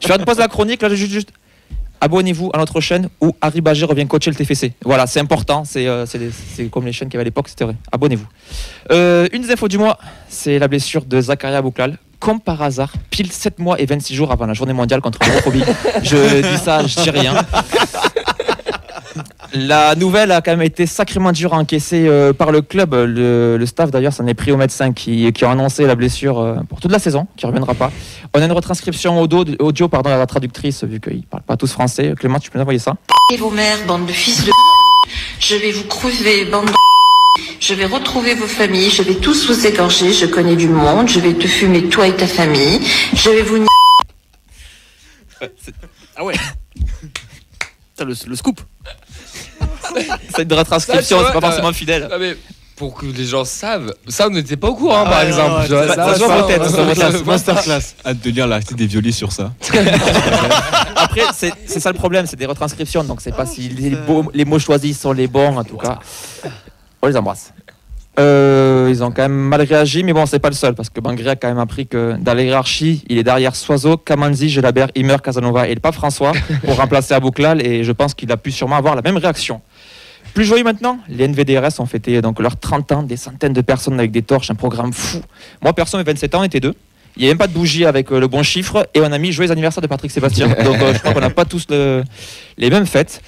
Je vais passer la chronique. Là, juste. Abonnez-vous à notre chaîne où Harry Bagé revient coacher le TFC. Voilà, c'est important, c'est comme les chaînes qu'il y avait à l'époque, c'était vrai. Abonnez-vous. Une des infos du mois, c'est la blessure de Zakaria Bouklal. Comme par hasard, pile 7 mois et 26 jours avant la journée mondiale contre l'homophobie. Je dis ça, je dis rien. La nouvelle a quand même été sacrément dure à encaisser par le club. Le staff d'ailleurs s'en est pris au médecin qui a annoncé la blessure pour toute la saison, qui ne reviendra pas. On a une retranscription audio à la traductrice, vu qu'ils ne parlent pas tous français. Clément, tu peux nous envoyer ça ? Et vos mères, bande de fils de je vais vous crever, bande de je vais retrouver vos familles, je vais tous vous égorger, je connais du monde, je vais te fumer toi et ta famille, je vais vous... Ah ouais. T'as le scoop. C'est une retranscription, c'est pas forcément fidèle. Mais pour que les gens savent, ça on n'était pas au courant par exemple. Ça se voit peut-être, masterclass. Hâte de lire l'article des violis sur ça. Après, c'est ça le problème, c'est des retranscriptions, donc c'est pas si les mots choisis sont les bons en tout cas. On les embrasse. Ils ont quand même mal réagi, mais bon, c'est pas le seul, parce que Bangré a quand même appris que dans la hiérarchie, il est derrière Soiseau, Kamanzi, Gelabert, Immer, Casanova et le pape François pour remplacer Abouklal, et je pense qu'il a pu sûrement avoir la même réaction. Plus joyeux maintenant, les NVDRS ont fêté donc leurs 30 ans, des centaines de personnes avec des torches, un programme fou. Moi, perso, mes 27 ans étaient 2. Il n'y a même pas de bougie avec le bon chiffre, et on a mis joyeux anniversaire de Patrick Sébastien, donc je crois qu'on n'a pas tous les mêmes fêtes.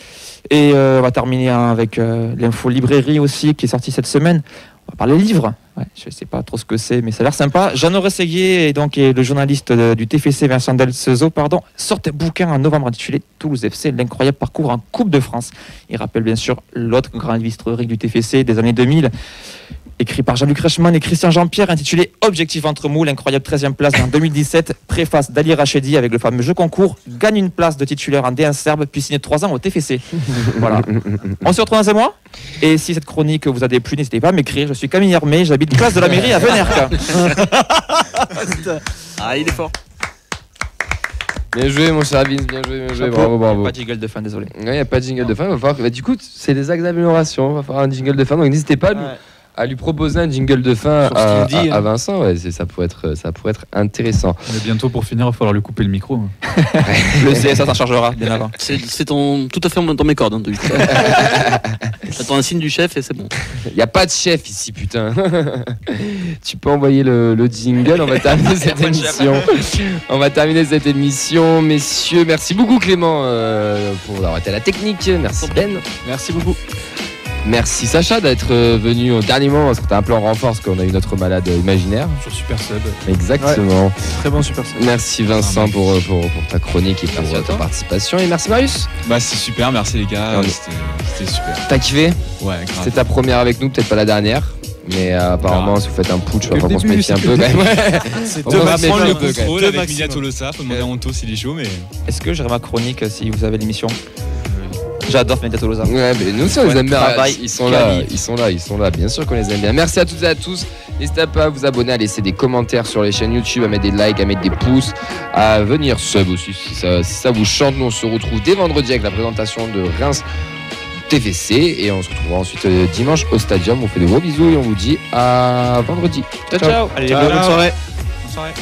Et on va terminer avec l'info librairie aussi qui est sortie cette semaine. On va parler livres. Ouais, je ne sais pas trop ce que c'est, mais ça a l'air sympa. Jeannot Rességuier et donc le journaliste du TFC Vincent Delcezo sortent un bouquin en novembre intitulé Toulouse FC, l'incroyable parcours en Coupe de France. Il rappelle bien sûr l'autre grande historique du TFC des années 2000. Écrit par Jean-Luc Reichmann et Christian Jean-Pierre, intitulé Objectif entre moules, l'incroyable 13e place en 2017, préface d'Ali Rachedi avec le fameux jeu concours, gagne une place de titulaire en D1 serbe, puis signe 3 ans au TFC. Voilà. On se retrouve dans un mois. Et si cette chronique vous a déplu, n'hésitez pas à m'écrire. Je suis Camille Hermé, j'habite place de la mairie à Venerka. Ah, il est fort. Bien joué mon cher Vince, bien joué, bravo. Pas de jingle de fin, désolé. Il n'y a pas de jingle de fin, du coup c'est des axes d'amélioration, il va falloir un jingle de fin, donc n'hésitez pas à lui proposer un jingle de fin à Vincent, ça pourrait être intéressant. Mais bientôt pour finir, il va falloir lui couper le micro. Le CSA s'en chargera bien avant. C'est tout à fait dans mes cordes. J'attends un signe du chef et c'est bon. Il n'y a pas de chef ici, putain. Tu peux envoyer le jingle, on va terminer cette émission. On va terminer cette émission, messieurs. Merci beaucoup Clément pour avoir été à la technique. Merci Ben. Merci beaucoup. Merci Sacha d'être venu au dernier moment parce que t'as un peu en renfort parce qu'on a eu notre malade imaginaire. Sur Super Sub. Exactement. Ouais, très bon Super Sub. Merci Vincent pour ta chronique et pour ta participation. Et merci Marius. Bah c'est super, merci les gars. C'était super. T'as kiffé? Ouais, grave. C'était ta première avec nous, peut-être pas la dernière. Mais apparemment, si vous faites un putsch, on va se méfier un peu. On va prendre le contrôle avec Milia Tolosa. Faut demander à Anto s'il est chaud. Mais est-ce que j'aurai ma chronique si vous avez l'émission? J'adore Milia Tolosa. Ouais, mais nous aussi on les aime bien. Ils sont là. Bien sûr qu'on les aime bien. Merci à toutes et à tous. N'hésitez pas à vous abonner, à laisser des commentaires sur les chaînes YouTube, à mettre des likes, à mettre des pouces, à venir sub aussi si ça vous chante. Nous on se retrouve dès vendredi avec la présentation de Reims TFC et on se retrouvera ensuite dimanche au Stadium. On fait de gros bisous et on vous dit à vendredi. Ciao. Allez, bonne soirée. Bonne soirée.